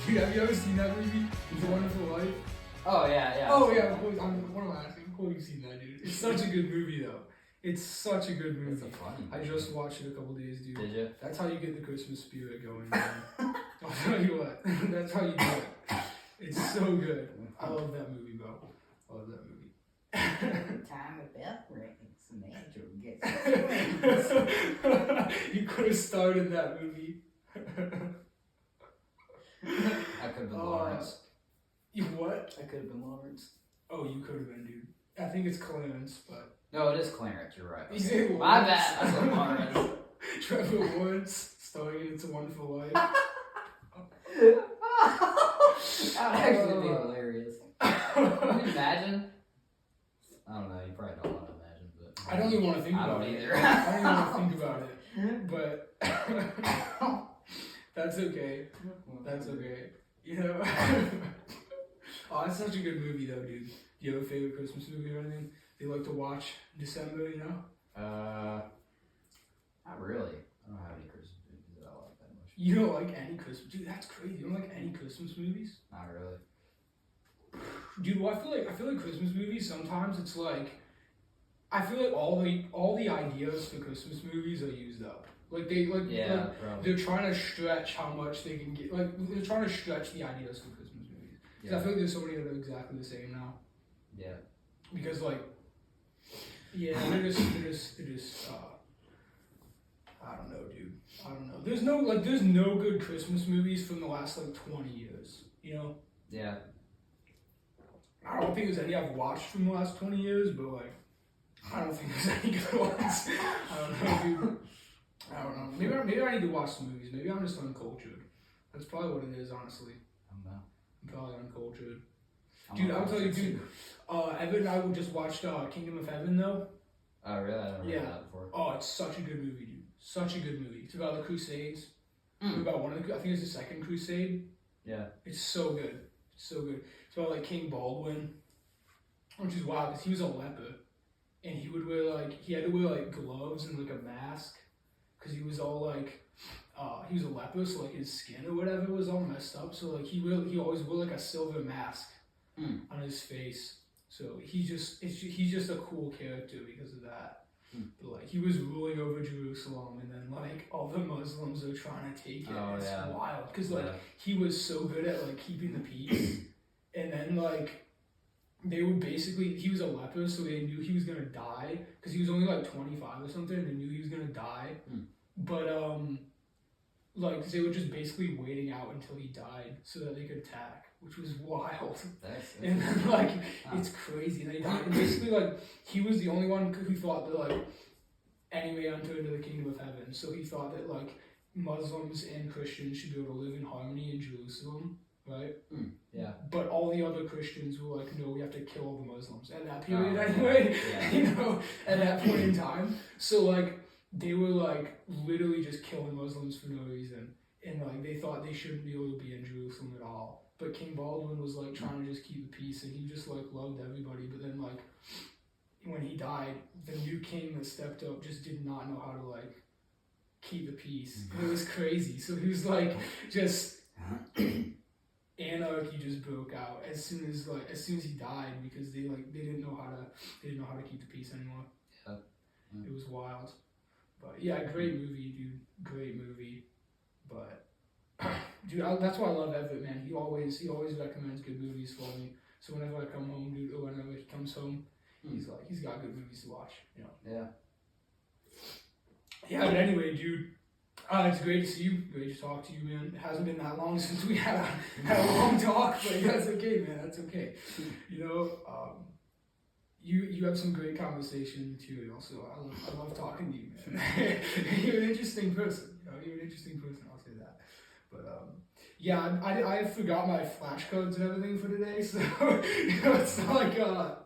Dude, have you ever seen that movie? It's a Wonderful Life. Oh yeah. Oh yeah, of course. What am I asking? Of course you've seen that, dude. It's such a good movie, though. It's such a good movie. It's a funny movie. I just watched it a couple days, dude. Did you? That's how you get the Christmas spirit going, man. I'll tell you what. That's how you do it. It's so good. I love that movie, bro. I love that movie. Every time a bell rings, an angel gets You could have started that movie. I could have been Lawrence. You what? I could have been Lawrence. Oh, you could have been, dude. I think it's Clarence, but... No, it is Clarence. You're right. You say My Lawrence. bad. I said Lawrence. Trevor Lawrence starring in It's a Wonderful Life. That would actually be hilarious. Can you imagine? I don't know. You probably don't want to imagine, but I don't even want to think I about don't it. either. I don't even want to think about it. But that's okay. That's okay. You know? Oh, it's such a good movie, though, dude. Do you have a favorite Christmas movie or anything you like to watch in December, you know? Not really. I don't have any Christmas movies that I like that much. You don't like any Christmas... Dude, that's crazy. You don't like any Christmas movies? Not really. Dude, well, I feel like Christmas movies, sometimes it's like... I feel like all the ideas for Christmas movies are used up. Like, Yeah, they're trying to stretch how much they can get. Like, they're trying to stretch the ideas for Christmas movies. Because I feel like there's so many that are exactly the same now. Yeah. Because, like, yeah, they're just I don't know, dude. I don't know. There's no good Christmas movies from the last, 20 years, you know? Yeah. I don't think there's any I've watched from the last 20 years, but, I don't think there's any good ones. I don't know, dude. I don't know. Maybe I need to watch some movies. Maybe I'm just uncultured. That's probably what it is, honestly. I don't know. I'm probably uncultured. I'm Dude, not I'll tell you, watching dude. Evan and I just watched Kingdom of Heaven, though. Oh, really? I never Yeah. heard that before. Oh, it's such a good movie, dude. Such a good movie. It's about the Crusades. Mm. About I think it's the second Crusade. Yeah. It's so good. It's so good. It's about King Baldwin, which is wild because he was a leper, and he would wear he had to wear gloves and a mask, because he was all he was a leper, so his skin or whatever was all messed up. So he always wore a silver mask on his face. So he's just a cool character because of that. But he was ruling over Jerusalem, and then all the Muslims are trying to take it. Oh, It's yeah. wild because he was so good at keeping the peace, and then they would he was a leper, so they knew he was gonna die because he was only 25 or something. And they knew he was gonna die, but they were just basically waiting out until he died so that they could attack, which was wild. And then it's crazy. And they died. And basically he was the only one who thought that any way enter into the kingdom of heaven. So he thought that Muslims and Christians should be able to live in harmony in Jerusalem, right? Yeah. But all the other Christians were no, we have to kill all the Muslims at that period anyway. At that point in time. So they were literally just killing Muslims for no reason, and they thought they shouldn't be able to be in Jerusalem at all. But King Baldwin was trying to just keep the peace, and he just loved everybody. But then when he died, the new king that stepped up just did not know how to keep the peace. It was crazy. So he was just anarchy just broke out as soon as he died, because they didn't know how to keep the peace anymore. Yeah. It was wild. But yeah, great movie, dude. Great movie. But dude, that's why I love Everett, man. He always recommends good movies for me. So whenever I come home, dude, or whenever he comes home, he's got good movies to watch. You know. Yeah. Yeah, but anyway, dude. It's great to see you. Great to talk to you, man. It hasn't been that long since we had a long talk, but that's okay, man. That's okay. You know, you have some great conversation material, so I love talking to you, man. You're an interesting person. You're an interesting person. I'll say that. But yeah, I forgot my flashcards and everything for today, so it's not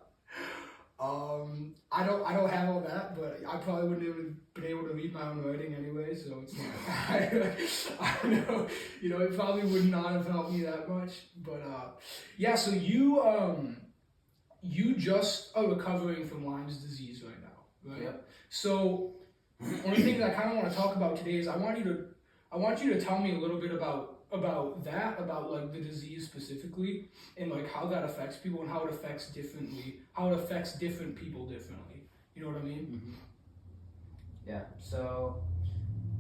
I don't have all that, but I probably wouldn't have been able to read my own writing anyway, so it's not, I don't know, it probably would not have helped me that much, but yeah, so you just are recovering from Lyme disease right now, right? Yep. So one of the things I kind of want to talk about today is I want you to tell me a little bit about about that, about like the disease specifically, and like how that affects people and how it affects different people differently. You know what I mean? Mm-hmm. Yeah. So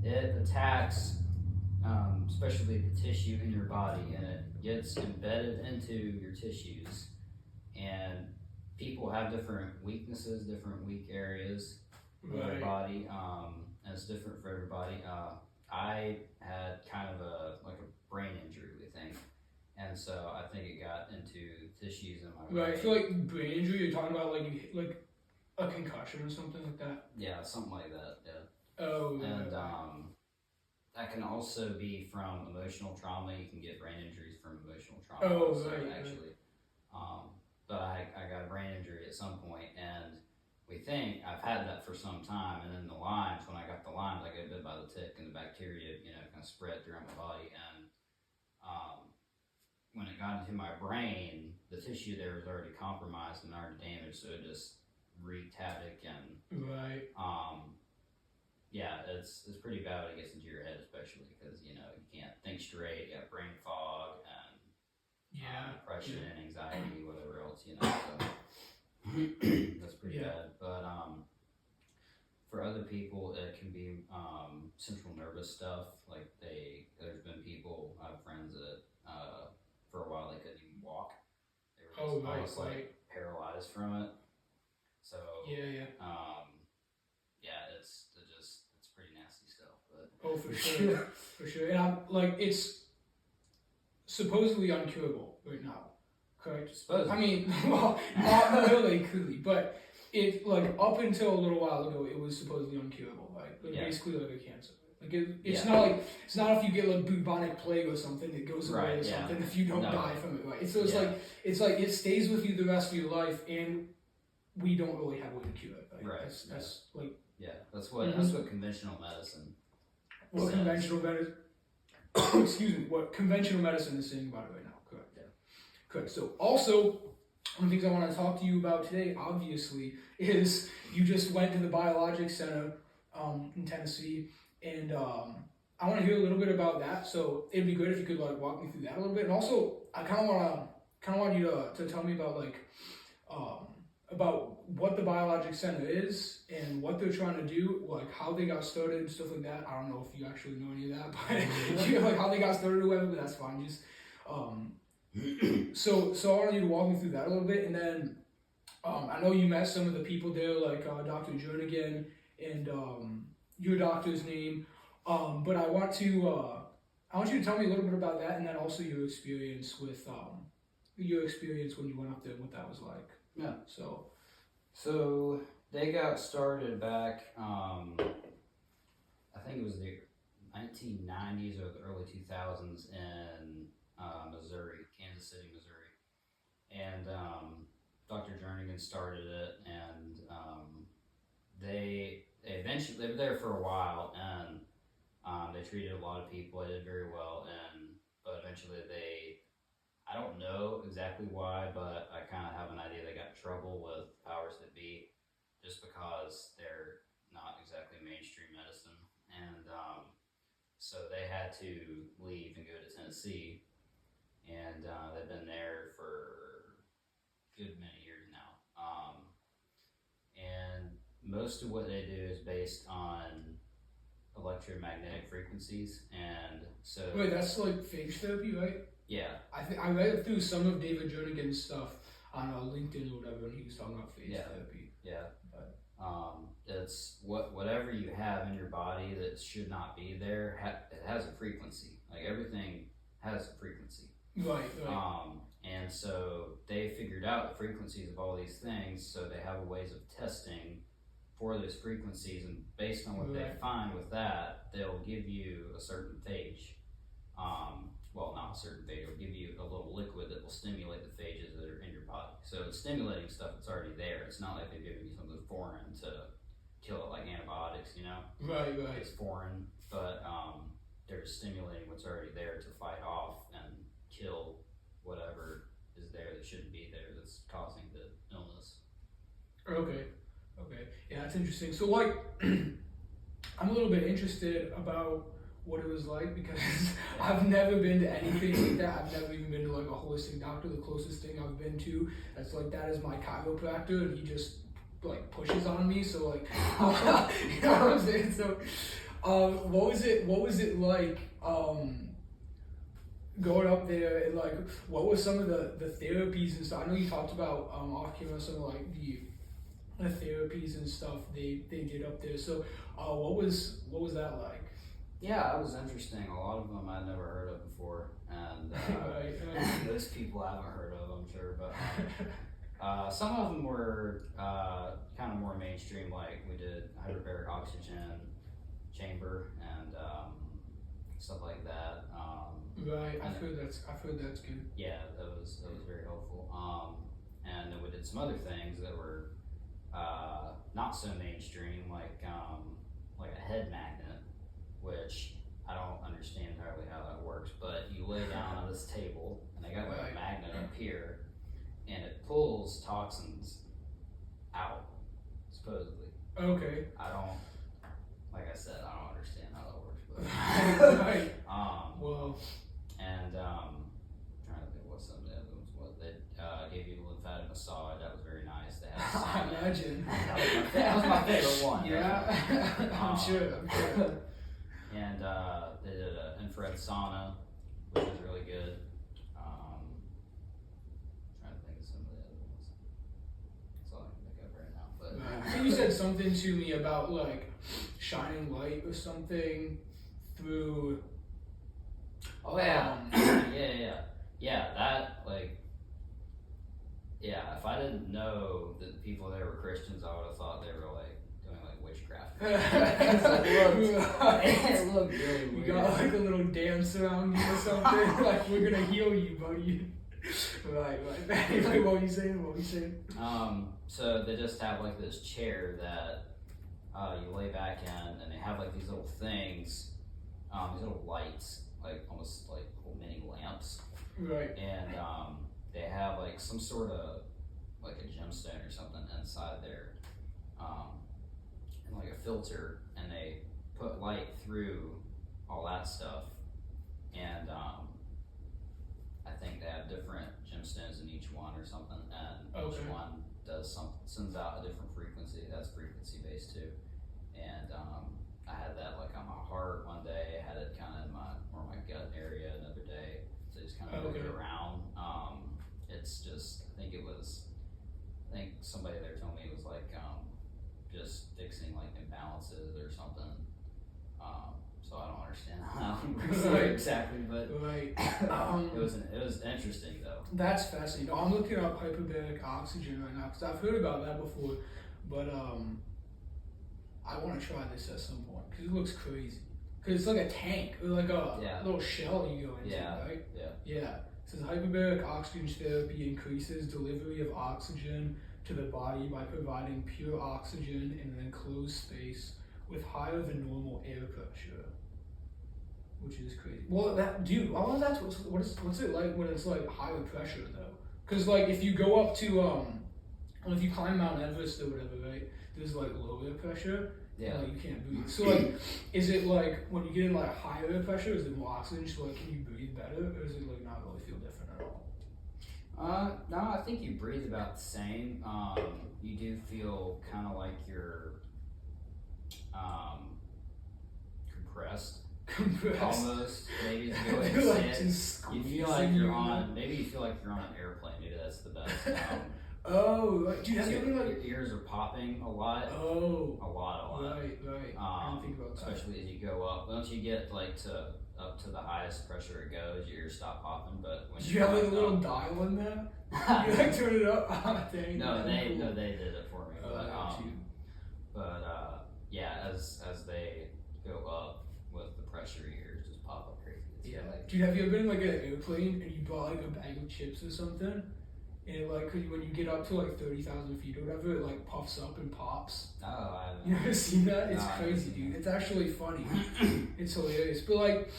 it attacks, especially the tissue in your body, and it gets embedded into your tissues. And people have different weaknesses, different weak areas in their body, and it's different for everybody. I had kind of a brain injury, we think, and so I think it got into tissues in my brain. Right. I feel like brain injury. You're talking about like a concussion or something like that. Yeah, something like that. Yeah. Oh. And that can also be from emotional trauma. You can get brain injuries from emotional trauma. Oh, also, right. Actually, but I got a brain injury at some point, and we think I've had that for some time. And then the Lyme's, when I got the Lyme's, I got bit by the tick, and the bacteria, kind of spread throughout my body. And when it got into my brain, the tissue there was already compromised and already damaged, so it just wreaked havoc. And yeah, it's pretty bad when it gets into your head, especially because you can't think straight. You got brain fog and depression, anxiety, whatever else. So that's pretty bad. But for other people, it can be central nervous stuff. Like there's been people, I have friends that for a while they couldn't even walk. They were just almost paralyzed from it. So it's pretty nasty stuff. But for sure, for sure. And it's supposedly uncurable right now. Correct. Supposedly. I mean, well, not really clearly, but it up until a little while ago, it was supposedly uncurable. Basically like a cancer. It's not if you get like bubonic plague or something that goes away or something if you don't die from it, right? So it's like it stays with you the rest of your life, and we don't really have a way to cure it, right? That's what conventional medicine. What conventional medicine? Excuse me. What conventional medicine is saying about it right now? Correct. Yeah. Correct. So also, one of the things I want to talk to you about today, obviously, is you just went to the Biologix Center in Tennessee. And I want to hear a little bit about that. So it'd be great if you could walk me through that a little bit. And also, I kind of want you to tell me about what the Biologix Center is and what they're trying to do, how they got started and stuff like that. I don't know if you actually know any of that, but how they got started or whatever. But that's fine. Just so I want you to walk me through that a little bit, and then I know you met some of the people there, like Dr. Jernigan and your doctor's name, but I want you to tell me a little bit about that, and then also your experience when you went up there, what that was like. Yeah. So they got started back. I think it was the 1990s or the early 2000s in Missouri, Kansas City, Missouri, and Dr. Jernigan started it, and they were there for a while, and they treated a lot of people. They did very well, but eventually I don't know exactly why, but I kind of have an idea they got in trouble with powers that be, just because they're not exactly mainstream medicine, and so they had to leave and go to Tennessee, and they've been there for a good many years now, and most of what they do is based on electromagnetic frequencies, and so... Wait, that's phage therapy, right? Yeah. I read through some of David Jernigan's stuff on LinkedIn or whatever, and he was talking about phage therapy. Yeah. But it's whatever you have in your body that should not be there, it has a frequency. Everything has a frequency. Right. And so they figured out the frequencies of all these things, so they have ways of testing for those frequencies, and based on what they find with that, they'll give you a certain phage. Well, not a certain phage, it'll give you a little liquid that will stimulate the phages that are in your body. So it's stimulating stuff that's already there. It's not like they're giving you something foreign to kill it, like antibiotics, Right. It's foreign, but they're stimulating what's already there to fight off and kill whatever is there that shouldn't be there that's causing the illness. Okay. Yeah, that's interesting. So I'm a little bit interested about what it was like because I've never been to anything like that. I've never even been to like a holistic doctor. The closest thing I've been to that's like that is my chiropractor, and he just like pushes on me. So like, you know what I'm saying? So, what was it like? Going up there and like, what were some of the therapies and stuff? I know you talked about off camera some of like the therapies and stuff they did up there. So, what was that like? Yeah, it was interesting. A lot of them I'd never heard of before, and those people I haven't heard of, I'm sure. But some of them were kind of more mainstream. Like we did hyperbaric oxygen chamber and stuff like that. Right, I've heard that's good. Yeah, that was very helpful. And then we did some other things that were not so mainstream, like a head magnet, which I don't understand entirely how that works. But you lay down on this table, and they got like a magnet up here, and it pulls toxins out, supposedly. Okay. Like I said, I don't understand how that works. But Right. well. And trying to think what some of the other ones was. They gave you a lymphatic massage. That was very nice. They had I imagine. that was my favorite one. Yeah, I'm sure. And they did an infrared sauna, which was really good. Trying to think of some of the other ones. That's all I can think of right now. But I think you said something to me about like shining light or something through. Oh yeah, yeah. That like, yeah. If I didn't know that the people there were Christians, I would have thought they were like doing like witchcraft. It looked really weird. You got like a little dance around you or something. Like we're gonna heal you, buddy. Right. Anyway, what were you saying? So they just have like this chair that you lay back in, and they have like these little things, these little lights, like almost like little mini lamps. Right. And they have like some sort of like a gemstone or something inside there, and like a filter, and they put light through all that stuff. And I think they have different gemstones in each one or something, and each one does something, sends out a different frequency. That's frequency based too. And I had that like on my heart one day. I had it kind of in my gut area another day. So just kind of moved it around. It's just I think somebody there told me it was like just fixing like imbalances or something. So I don't understand how it works exactly, but it was interesting though. That's fascinating. I'm looking up hyperbaric oxygen right now because I've heard about that before, but I want to try this at some point because it looks crazy. Because it's like a tank or like a little shell you go into, right? Yeah. It says hyperbaric oxygen therapy increases delivery of oxygen to the body by providing pure oxygen in an enclosed space with higher than normal air pressure, which is crazy. Well, what's it like when it's like higher pressure though? Because like if you go up to if you climb Mount Everest or whatever, right? There's like low air pressure. Yeah. Like you can't breathe. So like, is it like when you get in like higher air pressure, is it more oxygen? So like, can you breathe better, or is it like not really feel different at all? No, I think you breathe about the same. You do feel kind of like you're compressed. Almost. Maybe you feel like you feel like you're on. Maybe you feel like you're on an airplane. Maybe that's the best. Do you have something like your ears are popping a lot? A lot. Right. I didn't think about that. Especially as you go up. Once you get like up to the highest pressure it goes, your ears stop popping. But when you have like a little dial in there, you like turn it up. Dang, no, they did it for me. As they go up with the pressure, your ears just pop up crazy. Dude, have you ever been in like an airplane and you bought like a bag of chips or something? And it, like, when you get up to like 30,000 feet or whatever, it like puffs up and pops. Oh, I haven't. You ever seen that? It's crazy, dude. It's actually funny. It's hilarious. But like,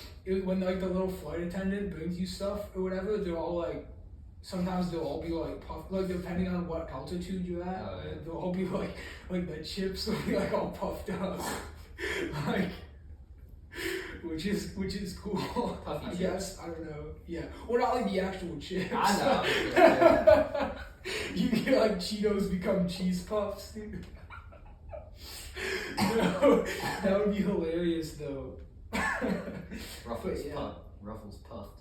when like the little flight attendant brings you stuff or whatever, they're all like, sometimes they'll all be like puffed, like depending on what altitude you're at, they'll all be like the chips will be like all puffed up. Like, which is cool. Puffy I chips. guess I don't know. Yeah, well, not like the actual chips. I know. You get like Cheetos become cheese puffs, dude. No, that would be hilarious though. Ruffles But, yeah. puffed. Ruffles puffed.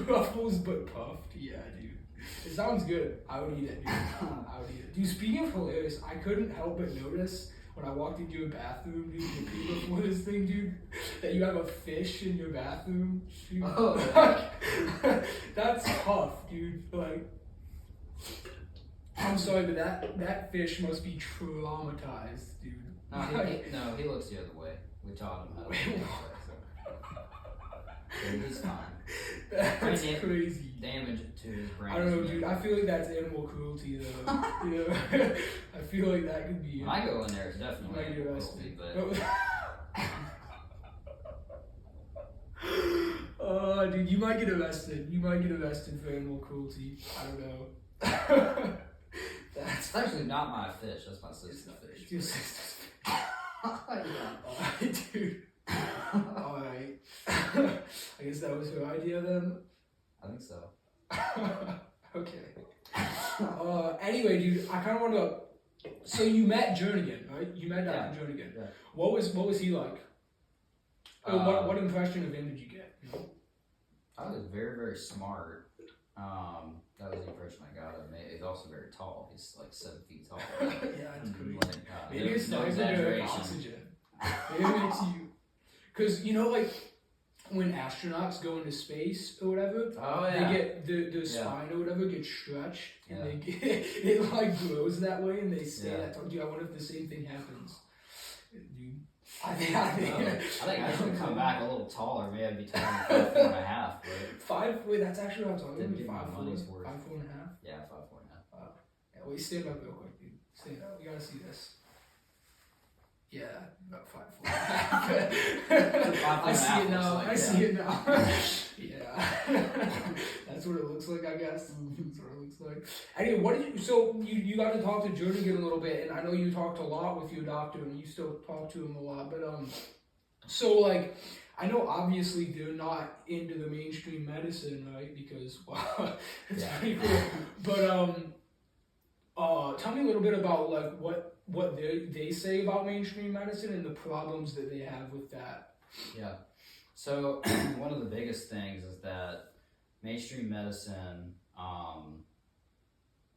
Ruffles but puffed. Yeah, dude. It sounds good. I would eat it, dude. I would eat it. Dude, speaking of hilarious, I couldn't help but notice when I walked into your bathroom, dude, the pee before this thing, dude, that you have a fish in your bathroom. Dude. Oh, That's tough, dude. Like, I'm sorry, but that fish must be traumatized, dude. No, he looks the other way. We taught him how to look the other way. So he's fine. That's Brain crazy. Damage to his brain. I don't know, dude. I feel like that's animal cruelty, though. You know, I feel like that could be. When I go in there, it's definitely Might get animal arrested. cruelty, but Oh, dude, you might get arrested. You might get arrested for animal cruelty. I don't know. it's actually not my fish. That's my sister's fish. It's your sister's fish. Yeah. Alright, dude. Alright. I guess that was her idea then. I think so. Okay. Anyway, dude, I kind of want to. So you met Jernigan, right? You met Dr. Jernigan. Yeah. What was he like? Or what impression of him did you get? I was very, very smart. That was the impression I got of him. He's also very tall. He's like 7 feet tall. Yeah, that's crazy. Like, Maybe it's no nice to exaggeration. oxygen. Maybe it makes you, because you know, like when astronauts go into space or whatever, Oh yeah. they get the spine or whatever gets stretched, and Yeah. they get it like grows that way, and they say Yeah. that. Dude, I wonder if the same thing happens. Dude, I I think I should come back a little taller. Maybe I'd be taller than 5'4.5", but 5. Wait, that's actually not tall. Didn't Maybe get my 5'4", money's worth. 5'4.5". yeah, 5'4.5". Yeah, wait, stand up real quick, dude. Stand up. We gotta see this. Yeah, about 5'4". I see it now. I see it now. Yeah, that's what it looks like. I guess that's what it looks like. Anyway, what did you? So you got to talk to Jernigan a little bit, and I know you talked a lot with your doctor, and you still talk to him a lot. But so like, I know obviously they're not into the mainstream medicine, right? Because well, it's pretty cool. But tell me a little bit about like what they say about mainstream medicine and the problems that they have with that. Yeah. So one of the biggest things is that mainstream medicine,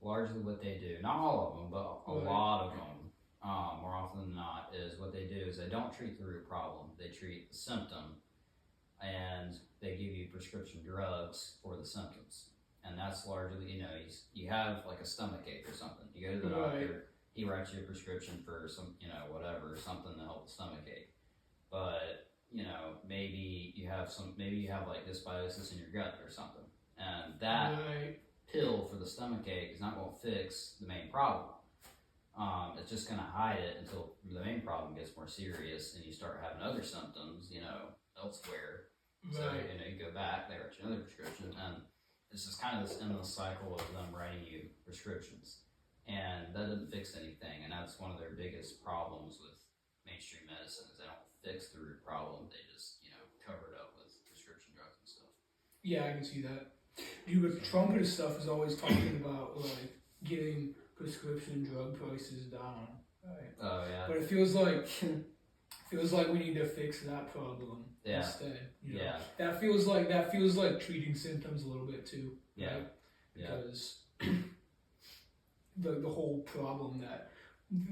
largely what they do, not all of them, but a lot of them, more often than not, is what they do is they don't treat the root problem. They treat the symptom, and they give you prescription drugs for the symptoms. And that's largely, you have like a stomach ache or something. You go to the doctor, he writes you a prescription for some, whatever, something to help the stomach ache. But, maybe you have like dysbiosis in your gut or something. And that pill for the stomach ache is not going to fix the main problem. It's just going to hide it until the main problem gets more serious and you start having other symptoms, elsewhere. So, you go back, they write you another prescription, and it's just kind of this endless cycle of them writing you prescriptions. And that doesn't fix anything, and that's one of their biggest problems with mainstream medicine is they don't fix the root problem, they just, cover it up with prescription drugs and stuff. Yeah, I can see that. Dude, but Trump and stuff is always talking about like getting prescription drug prices down. Right? Oh yeah. But it feels like we need to fix that problem instead. Yeah. That feels like treating symptoms a little bit too. Yeah. Right? Yeah. Because the whole problem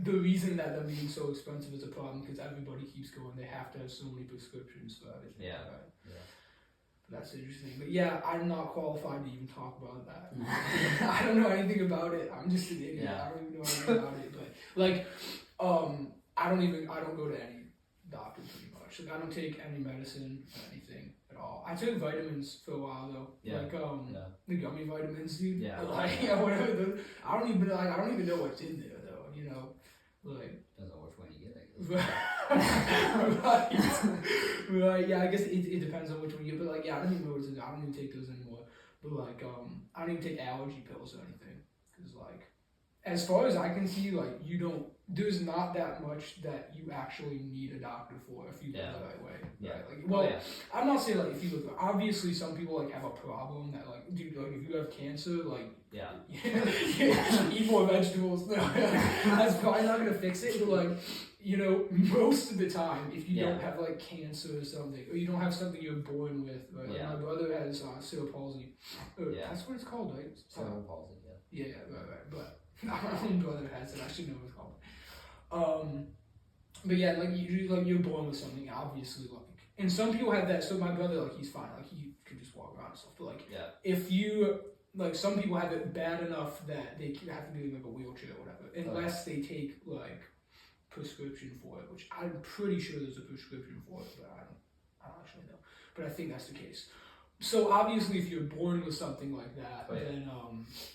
the reason that them being so expensive is a problem because everybody keeps going. They have to have so many prescriptions for everything. Yeah. Right? Yeah. That's interesting. But yeah, I'm not qualified to even talk about that. I don't know anything about it. I'm just an idiot. Yeah. I don't even know anything about it. But like, I don't go to any doctor pretty much. Like I don't take any medicine or anything at all. I took vitamins for a while though. Yeah. Like the gummy vitamins, dude. Yeah. Like whatever. I don't even know what's in there though. Like. Depends on which one you get, I right. guess. Right, yeah, I guess it depends on which one you get, but like, yeah, I don't even know what's in there. I don't even take those anymore. But like, I don't even take allergy pills or anything. Because like, as far as I can see, like, there's not that much that you actually need a doctor for if you do it the right way. Yeah. Right? Like, well, yeah. I'm not saying like if you look, obviously some people like have a problem that like, dude, like if you have cancer, like, Yeah. eat more vegetables. No, that's probably not gonna fix it. But like, you know, most of the time, if you don't have like cancer or something, or you don't have something you're born with, right? Like, my brother has cerebral palsy. That's what it's called, right? Cerebral palsy. Yeah, right. But my own brother has it. I should know what it's called. But yeah, like you're born with something, obviously. Like, and some people have that. So my brother, like, he's fine. Like, he can just walk around and stuff. But like, if you like, some people have it bad enough that they have to be in like a wheelchair or whatever, unless they take like prescription for it, which I'm pretty sure there's a prescription for it, but I don't actually know. But I think that's the case. So obviously, if you're born with something like that, then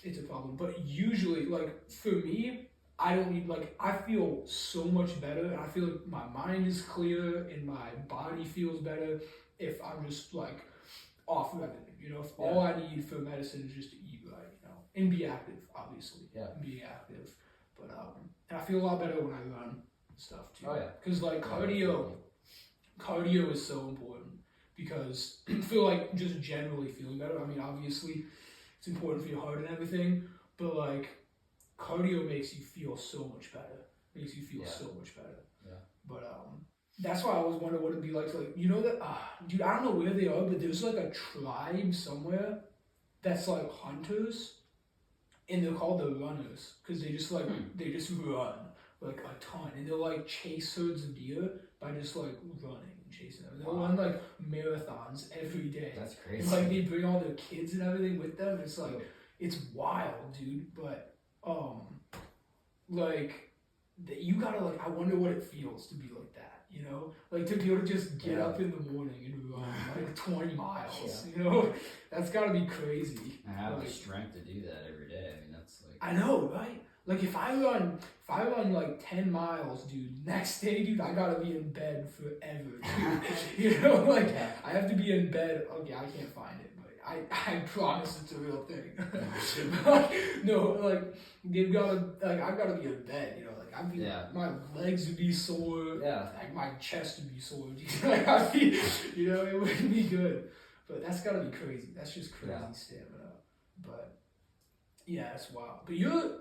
it's a problem. But usually, like for me, I don't need, like, I feel so much better, and I feel like my mind is clear and my body feels better if I'm just like off everything. You know, if all I need for medicine is just to eat right, you know, and be active, obviously. Yeah. Being active, but and I feel a lot better when I run and stuff too. Oh yeah. Because like cardio is so important. Because I feel like just generally feeling better. I mean, obviously, it's important for your heart and everything, but like cardio makes you feel so much better. Makes you feel so much better. Yeah. But that's why I always wonder what it'd be like to, like, you know that dude, I don't know where they are, but there's like a tribe somewhere that's like hunters, and they're called the runners because they just like they just run like a ton, and they'll like chase herds of deer by just like running. Chasing them. They'll run like marathons every day. That's crazy. And like they bring all their kids and everything with them. It's like it's wild, dude. But like you gotta, like, I wonder what it feels to be like that. You know, like to be able to just get up in the morning and run like 20 miles. You know, that's gotta be crazy. And have the strength to do that every day. I mean, that's like. I know, right? Like if I run like 10 miles, dude, next day, dude, I gotta be in bed forever, dude. You know, like I have to be in bed. Okay, I can't find it, but I promise it's a real thing. No, like they've gotta, like I gotta be in bed, you know, like I'd be, my legs would be sore, like my chest would be sore, like I'd be, you know, it wouldn't be good. But that's gotta be crazy. That's just crazy stamina. But yeah, it's wild. But you're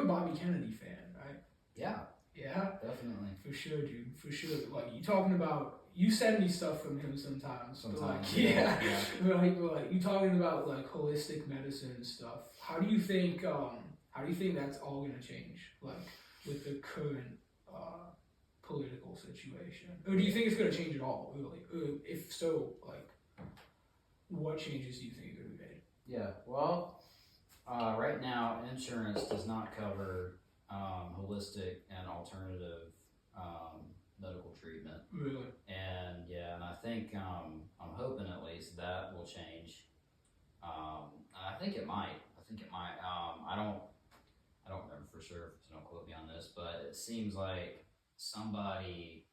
a Bobby Kennedy fan, right? Yeah. Yeah? Definitely. For sure, dude. For sure. Like, you send me stuff from him sometimes. But like, like, you talking about like holistic medicine and stuff. How do you think that's all gonna change? Like, with the current political situation? Or do you think it's gonna change at all, really? Or if so, like, what changes do you think are gonna be made? Yeah, well, right now, insurance does not cover holistic and alternative medical treatment. Really? And I think I'm hoping at least that will change. I think it might. I don't remember for sure, so don't quote me on this, but it seems like somebody,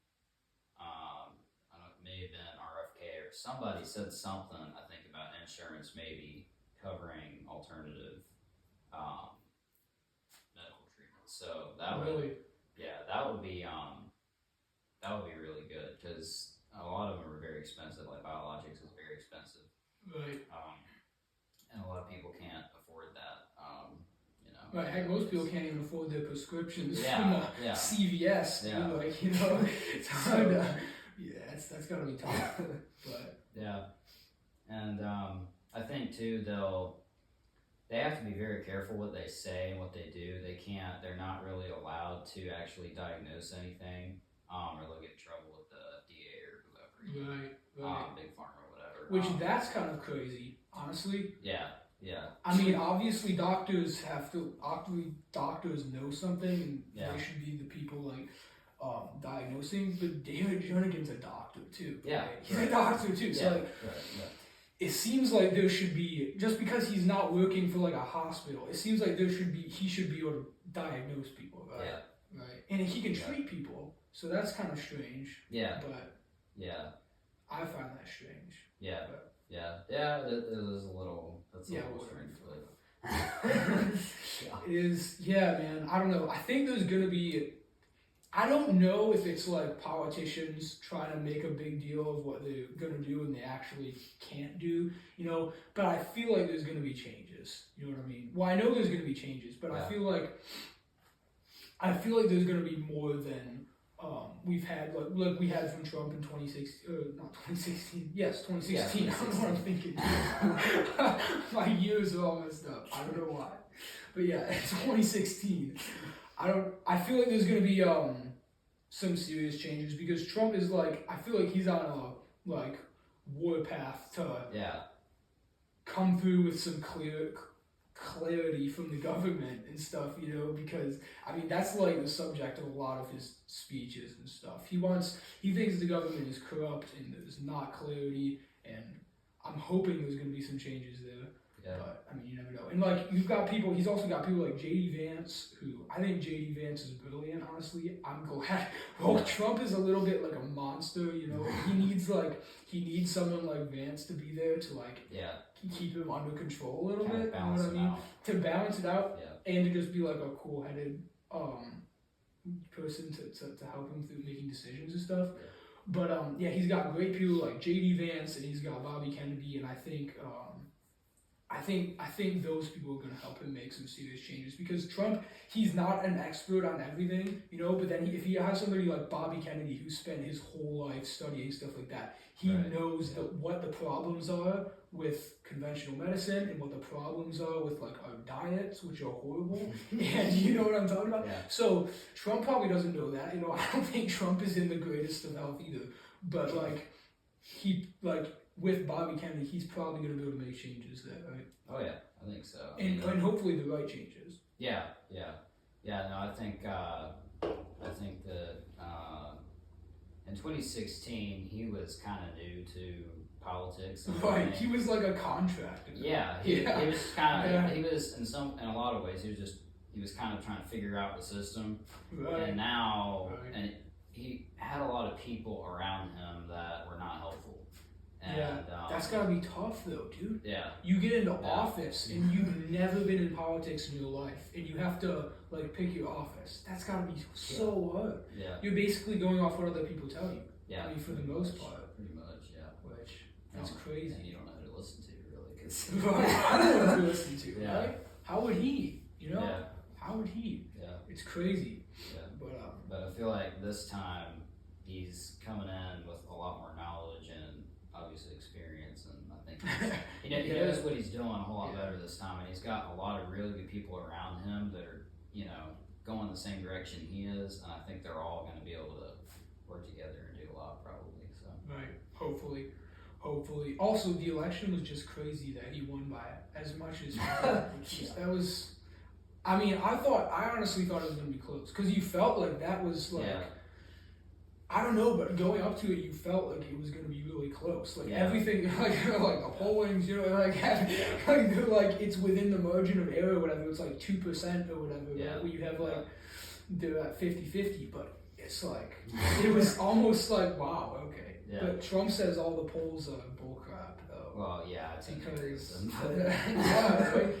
I don't know, it may have been RFK or somebody said something, I think, about insurance maybe covering alternative medical treatment. So that would be really good, because a lot of them are very expensive. Like Biologix is very expensive, right? And a lot of people can't afford that. Right, heck, most people can't even afford their prescriptions from CVS. Yeah. Like, you know, it's hard to, that's gotta be tough. But and I think too they have to be very careful what they say and what they do. They're not really allowed to actually diagnose anything, or they'll get in trouble with the DA or whoever. Right. Big pharma or whatever. Which that's kind of crazy, honestly. Yeah. I mean, obviously doctors know something, and they should be the people like diagnosing. But David Jernigan's a doctor too. Yeah. Right? He's a doctor too. So like, it seems like there should be, just because he's not working for like a hospital, it seems like he should be able to diagnose people, right? Yeah. Right. And he can treat people, so that's kind of strange. Yeah. But I find that strange. Yeah. But, It is a little. That's a little strange, It is. Yeah, man. I don't know. I think there's gonna be. I don't know if it's like politicians trying to make a big deal of what they're gonna do and they actually can't do, but I feel like there's gonna be changes. You know what I mean? Well, I know there's gonna be changes, but I feel like there's gonna be more than we've had like we had from Trump in 2016, not 2016. Yes, 2016. Yeah, I don't know what I'm thinking. My years are all messed up. I don't know why, but yeah, 2016. I feel like there's gonna be some serious changes because Trump is like, I feel like he's on a like warpath to come through with some clarity from the government and stuff, because I mean that's like the subject of a lot of his speeches and stuff. He thinks the government is corrupt and there's not clarity, and I'm hoping there's gonna be some changes there. Yeah. But I mean, you never know. And like he's also got people like J.D. Vance, who I think J.D. Vance is brilliant. Honestly, I'm glad. Well, Trump is a little bit like a monster. He needs someone like Vance to be there to like keep him under control a little bit. You know what I mean? To balance it out and to just be like a cool-headed person to help him through making decisions and stuff. Yeah. But he's got great people like J.D. Vance and he's got Bobby Kennedy, and I think those people are going to help him make some serious changes because Trump, he's not an expert on everything, but then if he has somebody like Bobby Kennedy who spent his whole life studying stuff like that, he knows what the problems are with conventional medicine and what the problems are with like our diets, which are horrible, and you know what I'm talking about? Yeah. So Trump probably doesn't know that, I don't think Trump is in the greatest of health either, but with Bobby Kennedy, he's probably going to be able to make changes there, right? Oh yeah, I think so. And hopefully the right changes. Yeah. No, I think that in 2016 he was kind of new to politics. Right, he was like a contractor. Yeah, he was kind of he was in a lot of ways he was kind of trying to figure out the system, and now and he had a lot of people around him that were not helpful. And, that's gotta be tough though, dude. Yeah. You get into office and you've never been in politics in your life, and you have to like pick your office. That's gotta be so hard. Yeah. You're basically going off what other people tell you. Yeah. I mean, for the most part. Pretty much, yeah. Which that's crazy. And you don't know who to listen to, really, because I don't know who to listen to. Yeah. Right? How would he? Yeah. How would he? Yeah. It's crazy. Yeah. But I feel like this time he's coming in with a lot more knowledge and obviously experience, and I think he knows what he's doing a whole lot better this time, and he's got a lot of really good people around him that are going the same direction he is, and I think they're all going to be able to work together and do a lot probably. So right, hopefully. Also, the election was just crazy that he won by as much as that was. I mean, I honestly thought it was going to be close because you felt like that was like. Yeah. I don't know, but going up to it, you felt like it was going to be really close. Like everything, like the pollings, like it's within the margin of error or whatever. It's like 2% or whatever. Yeah. Where you have like they're at 50-50, but it's like it was almost like wow, okay. Yeah. But Trump says all the polls are bullcrap, though. Well, yeah, it's because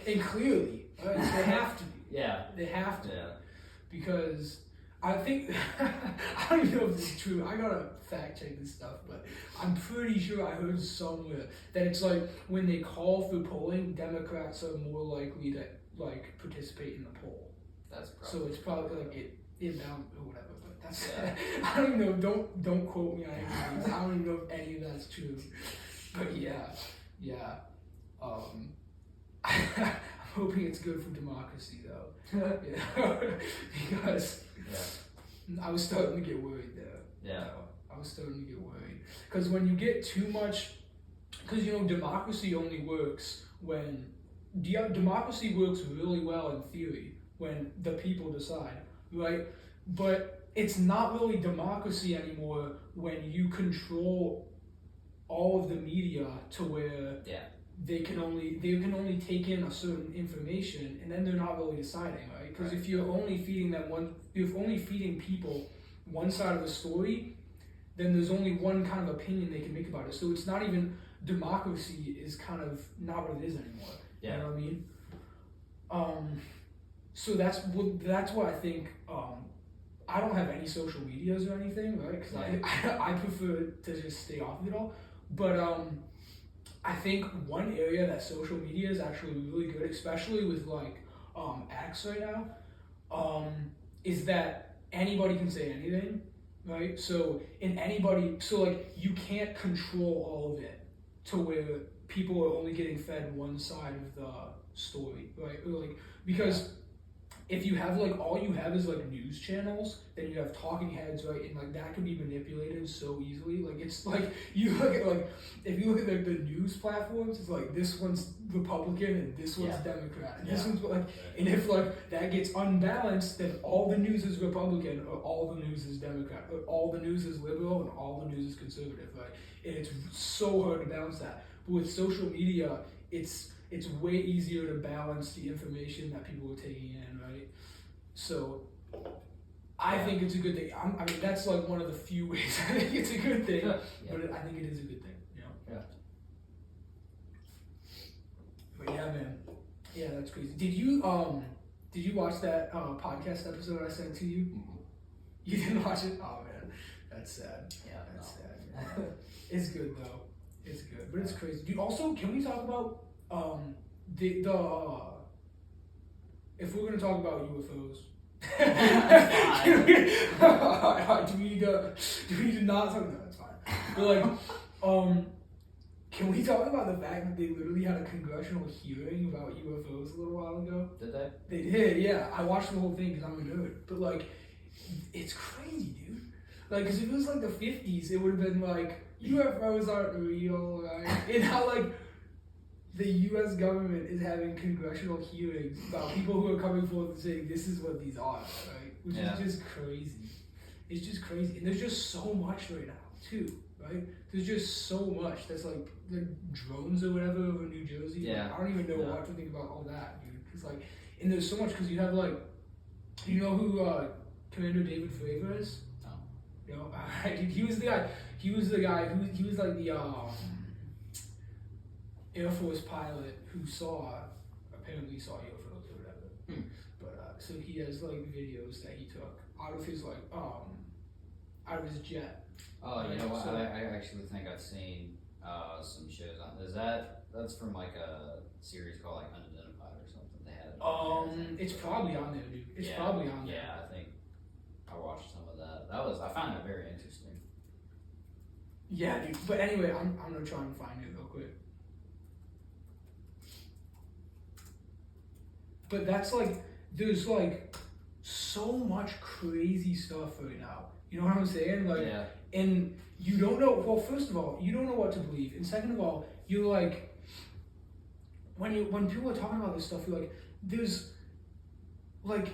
and clearly they have to be. Yeah, they have to. Yeah. Because I think I don't even know if this is true. I gotta fact check this stuff, but I'm pretty sure I heard somewhere that it's like when they call for polling, Democrats are more likely to like participate in the poll. That's probably so. It's probably like it bound or whatever. But that's I don't even know. Don't quote me on any of these. I don't even know if any of that's true. But yeah. I'm hoping it's good for democracy though. Because. Yeah. I was starting to get worried there. Yeah. I was starting to get worried. Because when you get too much, because democracy only works when, democracy works really well in theory when the people decide, right? But it's not really democracy anymore when you control all of the media to where they can only take in a certain information, and then they're not really deciding, right? Because if you're only feeding people one side of the story, then there's only one kind of opinion they can make about it. So it's not even democracy is kind of not what it is anymore. Yeah. You know what I mean? So that's why I think I don't have any social medias or anything, right? Because I prefer to just stay off of it all. But I think one area that social media is actually really good, especially with like X right now, is that anybody can say anything, right? So like you can't control all of it to where people are only getting fed one side of the story, right? Or like because if you have like all you have is like news channels, then you have talking heads, right? And like that can be manipulated so easily. Like it's like you look at like if you look at like the news platforms, it's like this one's Republican and this one's Democrat, and this one's like, and if like that gets unbalanced, then all the news is Republican or all the news is Democrat or all the news is liberal and all the news is conservative, right? And it's so hard to balance that. But with social media, it's way easier to balance the information that people are taking in, right? So I think it's a good thing. I mean, that's like one of the few ways I think it's a good thing, but I think it is a good thing, you know? Yeah. But yeah, man. Yeah, that's crazy. Did you watch that podcast episode I sent to you? Mm-hmm. You didn't watch it? Oh man, that's sad. Yeah, That's sad. Man. It's good though. It's good, but it's crazy. Dude, also, can we talk about if we're gonna talk about UFOs, do we need to not talk? No, that's fine. But like, can we talk about the fact that they literally had a congressional hearing about UFOs a little while ago? Did they? They did, yeah. I watched the whole thing because I'm a nerd. But like, it's crazy, dude. Like, because if it was like the 50s, it would have been like UFOs aren't real, right? And how like the U.S. government is having congressional hearings about people who are coming forward and saying this is what these are, right? Which is just crazy. It's just crazy, and there's just so much right now too, right? There's just so much. That's like the drones or whatever over New Jersey. Yeah. Like, I don't even know what to think about all that, dude. It's like, and there's so much because you have like, you know who Commander David Fravor is? No. You know, dude, he was the guy. He was like the Air Force pilot who apparently saw UFOs or whatever. But so he has like videos that he took out of his out of his jet. Oh, you know what? I actually think I've seen some shows on. That's from like a series called like Unidentified or something. They had it. It's probably on there, dude. It's probably on there. Yeah, I think I watched some of that. I found it very interesting. Yeah, dude. But anyway, I'm gonna try and find it real quick. But that's like, there's like so much crazy stuff right now. You know what I'm saying? Like, and you don't know. Well, first of all, you don't know what to believe, and second of all, you're like, when people are talking about this stuff, you're like, there's like,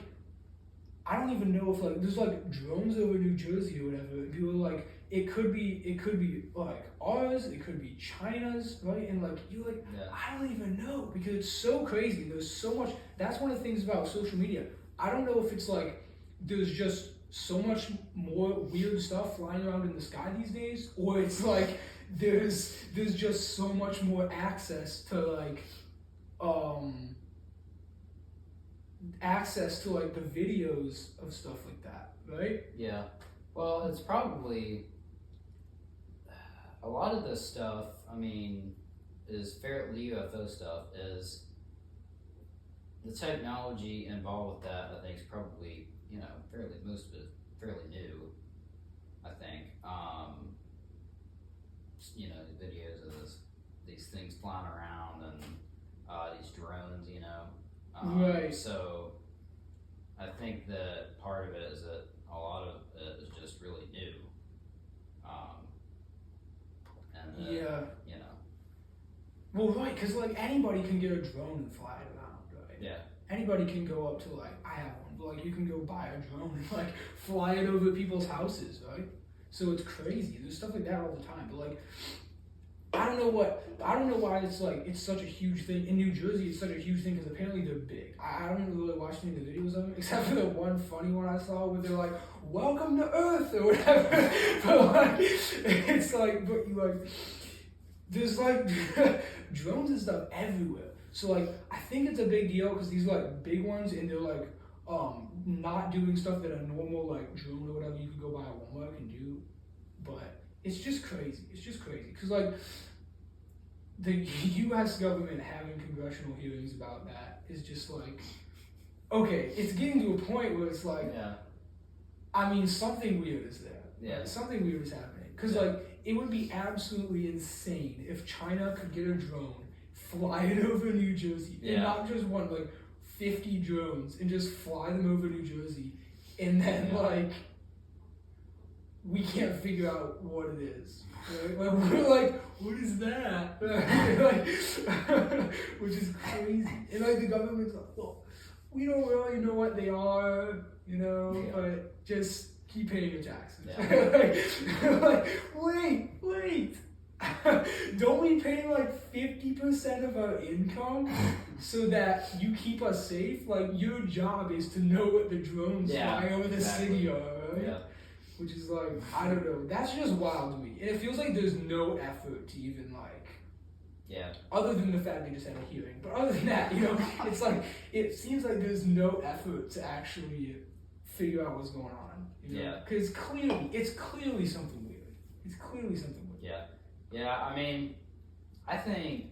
I don't even know if like there's like drones over New Jersey or whatever. And people are like, it could be like ours, it could be China's, right? And like you're like, I don't even know because it's so crazy. There's so much. That's one of the things about social media. I don't know if it's like there's just so much more weird stuff flying around in the sky these days, or it's like there's just so much more access to like the videos of stuff like that, right? Yeah. Well, it's probably a lot of this stuff. I mean, the UFO stuff is the technology involved with that. I think is probably most of it is fairly new. I think the videos of these things flying around and these drones. Right. So I think that part of it is that a lot of it is just really new. Well, right, because like anybody can get a drone and fly it around, right? Yeah. Anybody can go up to like, I have one, but like you can go buy a drone and like fly it over people's houses, right? So it's crazy. There's stuff like that all the time, but like I don't know why it's such a huge thing. In New Jersey, it's such a huge thing because apparently they're big. I don't really watch any of the videos of them, except for the one funny one I saw where they're like, welcome to Earth, or whatever. But like, it's like, but you like, there's like drones and stuff everywhere. So like, I think it's a big deal because these are like big ones and they're like, not doing stuff that a normal like drone or whatever you could go buy at Walmart can do. But it's just crazy. It's just crazy because like the U.S. government having congressional hearings about that is just like, okay, it's getting to a point where it's like, I mean, something weird is there. Yeah. Something weird is happening. Because like it would be absolutely insane if China could get a drone, fly it over New Jersey, and not just one, like 50 drones, and just fly them over New Jersey, and then like we can't figure out what it is. Right? Like we're like, what is that? Like, which is crazy. And like the government's like, well, we don't really know what they are, you know, but just keep paying your taxes. Like, wait. Don't we pay like 50% of our income so that you keep us safe? Like your job is to know what the drones flying over the city are, right? Yeah. Which is like, I don't know. That's just wild to me. And it feels like there's no effort to even like, other than the fact they just had a hearing. But other than that, you know, it's like, it seems like there's no effort to actually figure out what's going on. You know? Because it's clearly something weird. It's clearly something weird. Yeah, I mean, I think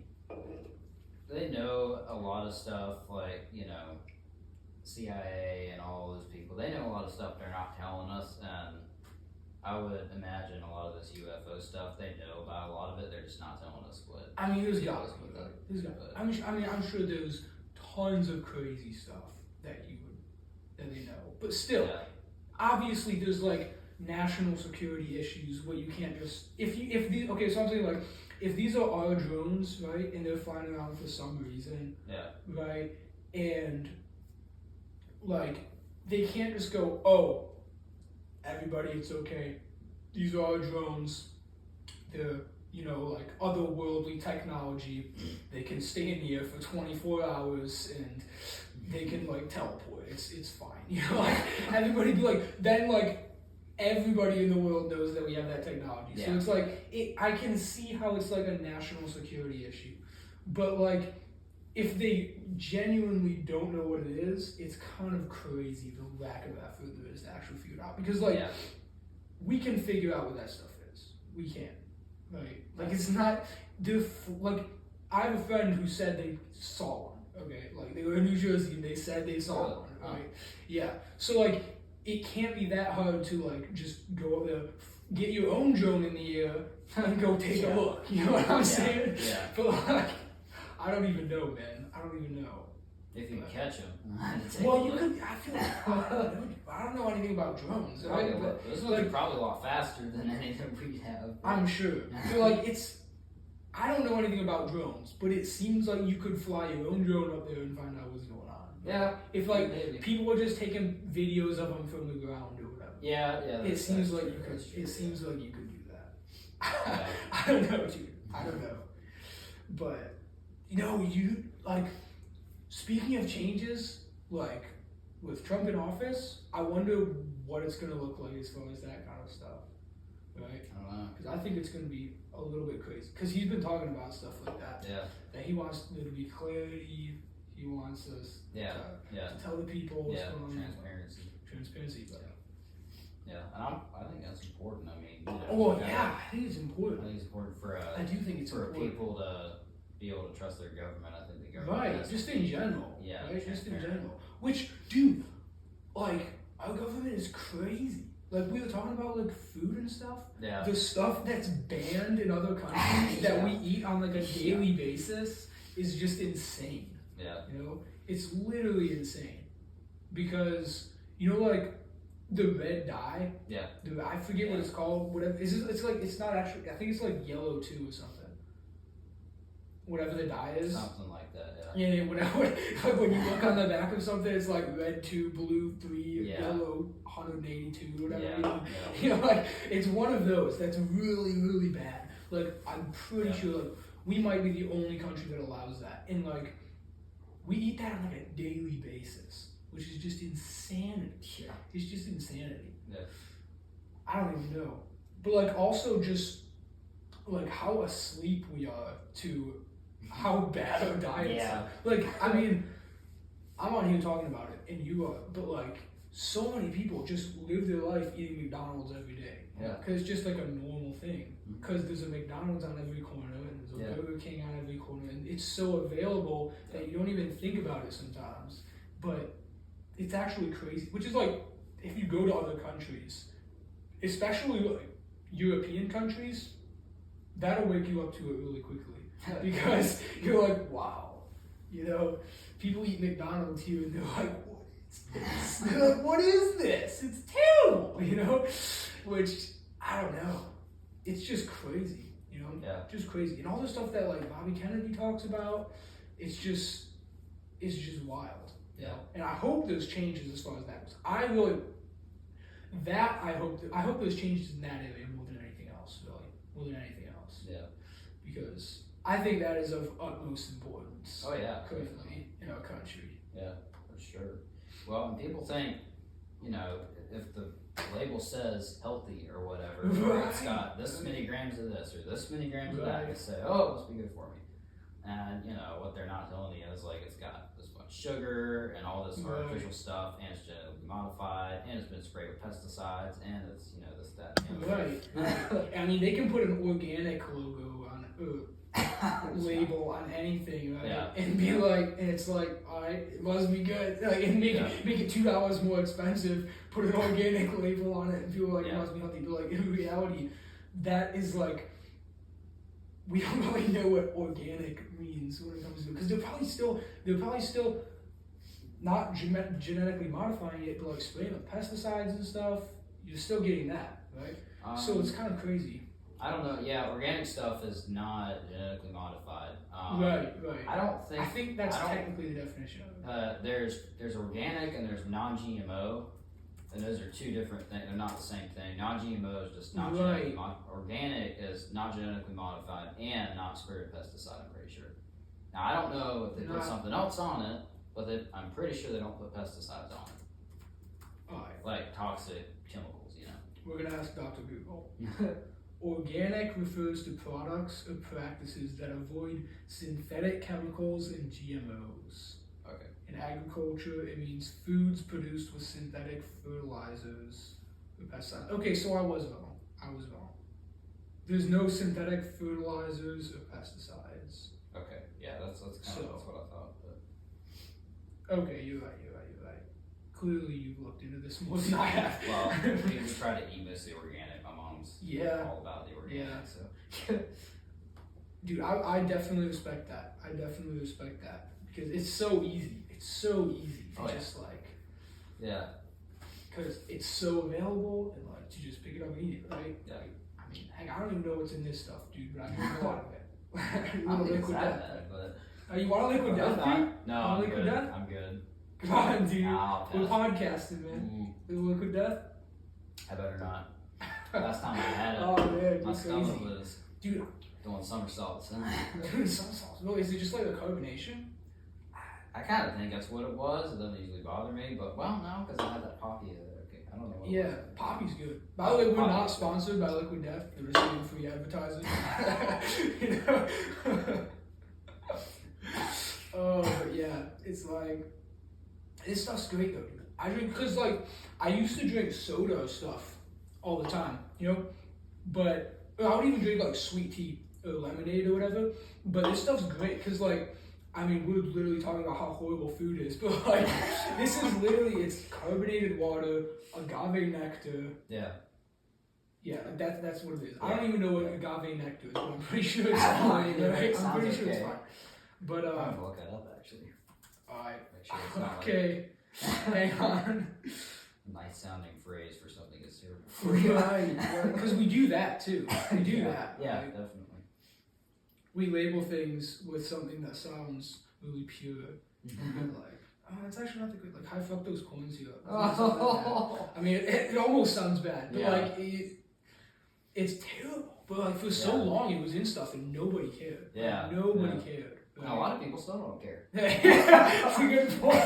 they know a lot of stuff, like, you know, CIA and all those people. They know a lot of stuff they're not telling us, and I would imagine a lot of this UFO stuff, they know about a lot of it, they're just not telling us what. I mean, there's got to be. I'm sure there's tons of crazy stuff that they know. But still, obviously there's like national security issues where you can't just, so I'm saying like, if these are our drones, right, and they're flying around for some reason, right, and like, they can't just go, oh, everybody, it's okay. These are our drones. They're, you know, like otherworldly technology. They can stay in the air for 24 hours and they can like teleport. It's fine. You know, like everybody be like, then like everybody in the world knows that we have that technology. So it's like, I can see how it's like a national security issue. But like, if they genuinely don't know what it is, it's kind of crazy the lack of effort there is to actually figure it out. Because like, we can figure out what that stuff is. We can, right? Like it's not, like, I have a friend who said they saw one, okay? Like they were in New Jersey and they said they saw one, right? Yeah, so like, it can't be that hard to like, just go up there, get your own drone in the air and go take a look, you know what I'm saying? Yeah. But like, I don't even know, man. I don't even know. If you catch them. Well, you could. I feel like I don't know anything about drones. Right? But this would be probably a lot faster than anything we have. I'm sure. So like I don't know anything about drones, but it seems like you could fly your own drone up there and find out what's going on. Yeah. If like people were just taking videos of them from the ground or whatever. Yeah. It seems like you could. It seems like you could do that. I don't know, dude. I don't know. But. You know, speaking of changes, like, with Trump in office, I wonder what it's going to look like as far as that kind of stuff, right? I don't know. Because I think it's going to be a little bit crazy. Because he's been talking about stuff like that. Yeah. That he wants there to be clarity, he wants us to tell the people what's going on. Transparency, but... Yeah, and I think that's important. I mean, I think it's important. I think it's important for I do think it's for important. people to be able to trust their government. I think the government just in general. Yeah, right? Just in general. Which, dude, like, our government is crazy. Like, we were talking about, like, food and stuff. Yeah. The stuff that's banned in other countries that we eat on, like, a daily basis is just insane. Yeah. You know? It's literally insane. Because, you know, like, the red dye? Yeah. I forget what it's called. Whatever. It's like, it's not actually, I think it's, like, yellow, too, or something. Whatever the dye is. Something like that, yeah. Whatever. Like when you look on the back of something, it's like red 2, blue 3, yellow 182, whatever. Yeah. You know, like it's one of those that's really, really bad. Like I'm pretty sure like we might be the only country that allows that. And like we eat that on like a daily basis, which is just insanity. Yeah. It's just insanity. Yeah. I don't even know. But like also just like how asleep we are to how bad our diets are. Like, I mean, I'm on here talking about it, and you are, but like so many people just live their life eating McDonald's every day. Yeah. Because it's just like a normal thing. Mhm. Because there's a McDonald's on every corner, and there's a Yeah. Burger King on every corner, and it's so available that you don't even think about it sometimes. But it's actually crazy. Which is like, if you go to other countries, especially like European countries, that'll wake you up to it really quickly. Because you're like, wow, you know, people eat McDonald's here and they're like, what is this? They're like, what is this? It's terrible, you know? Which, I don't know. It's just crazy, you know? Yeah. Just crazy. And all the stuff that like Bobby Kennedy talks about, it's just wild. Yeah. And I hope there's changes as far as that goes. I hope there's changes in that area more than anything else, really. More than anything else. Yeah. Because I think that is of utmost importance. Oh yeah. Currently in our country. Yeah, for sure. Well, and people think, you know, if the label says healthy or whatever, or it's got this many grams of this or this many grams of that, they say, oh, it must be good for me. And, you know, what they're not telling you is like it's got this much sugar and all this artificial stuff, and it's genetically modified, and it's been sprayed with pesticides, and it's, you know, this, that, and the other. Right. I mean, they can put an organic logo on label on anything, right? Yeah. And be like, and it's like, all right, it must be good. Like, and make it $2 more expensive. Put an organic label on it, and people are like, it must be healthy. But like in reality, that is like, we don't really know what organic means when it comes to it, because they're probably still not genetically modifying it, but like spraying with pesticides and stuff. You're still getting that, right? So it's kind of crazy. I don't know. Yeah, organic stuff is not genetically modified. Right. I think that's technically the definition of it. There's organic and there's non-GMO, and those are two different things. They're not the same thing. Non-GMO is just not genetically modified. Organic is not genetically modified and not sprayed with pesticide, I'm pretty sure. Now, I don't know if they put something else on it, but I'm pretty sure they don't put pesticides on it. Alright. Like toxic chemicals, you know. We're going to ask Dr. Google. Organic refers to products or practices that avoid synthetic chemicals and GMOs. Okay. In agriculture, it means foods produced with synthetic fertilizers or pesticides. Okay, so I was wrong. There's no synthetic fertilizers or pesticides. Okay. Yeah, that's what I thought. But... Okay, you're right. Clearly, you've looked into this more than I have. Well, we try to eat mostly organic. My mom's all about the organic. So. Dude, I definitely respect that. Because it's so easy. Just like. Yeah. Because it's so available and like to just pick it up and eat it, right? Yeah. Like, I mean, heck, I don't even know what's in this stuff, dude, but I drink a lot of it. I don't think it's that bad, but... You want a liquid death, dude? No, I'm good. I'm good. Come on, dude. Nah, we're podcasting, man. Liquid death? I better not. Last time I had it, oh, man, my stomach was doing somersaults. Doing somersaults? Well, is it just like a carbonation? I kind of think that's what it was. It doesn't usually bother me, but well, no, because I had that poppy. Okay, I don't know. What poppy's good. By the way, we're not sponsored by Liquid Death. They're receiving free advertising. You know? Oh, but yeah, it's like, this stuff's great though, dude. I drink, because like, I used to drink soda stuff all the time, you know? But I would even drink like sweet tea or lemonade or whatever. But this stuff's great, because like, I mean, we're literally talking about how horrible food is, but like, this is literally, it's carbonated water, agave nectar. Yeah. Yeah, that's what it is. I don't even know what agave nectar is, but I'm pretty sure it's fine, right? I'm pretty sure it's fine. But, I'm gonna look that up, actually. Alright. Make sure it's not okay. Hang on. Nice sounding phrase for something that's terrible. Right. Because we do that, too. We do that. Yeah, right? definitely. We label things with something that sounds really pure. And like, oh, it's actually not that good. Like high fructose corn syrup. I mean, it almost sounds bad, but like, it's terrible. But like for so long, it was in stuff and nobody cared. Yeah. Like, nobody cared. And a lot of people still don't care. It's a good point.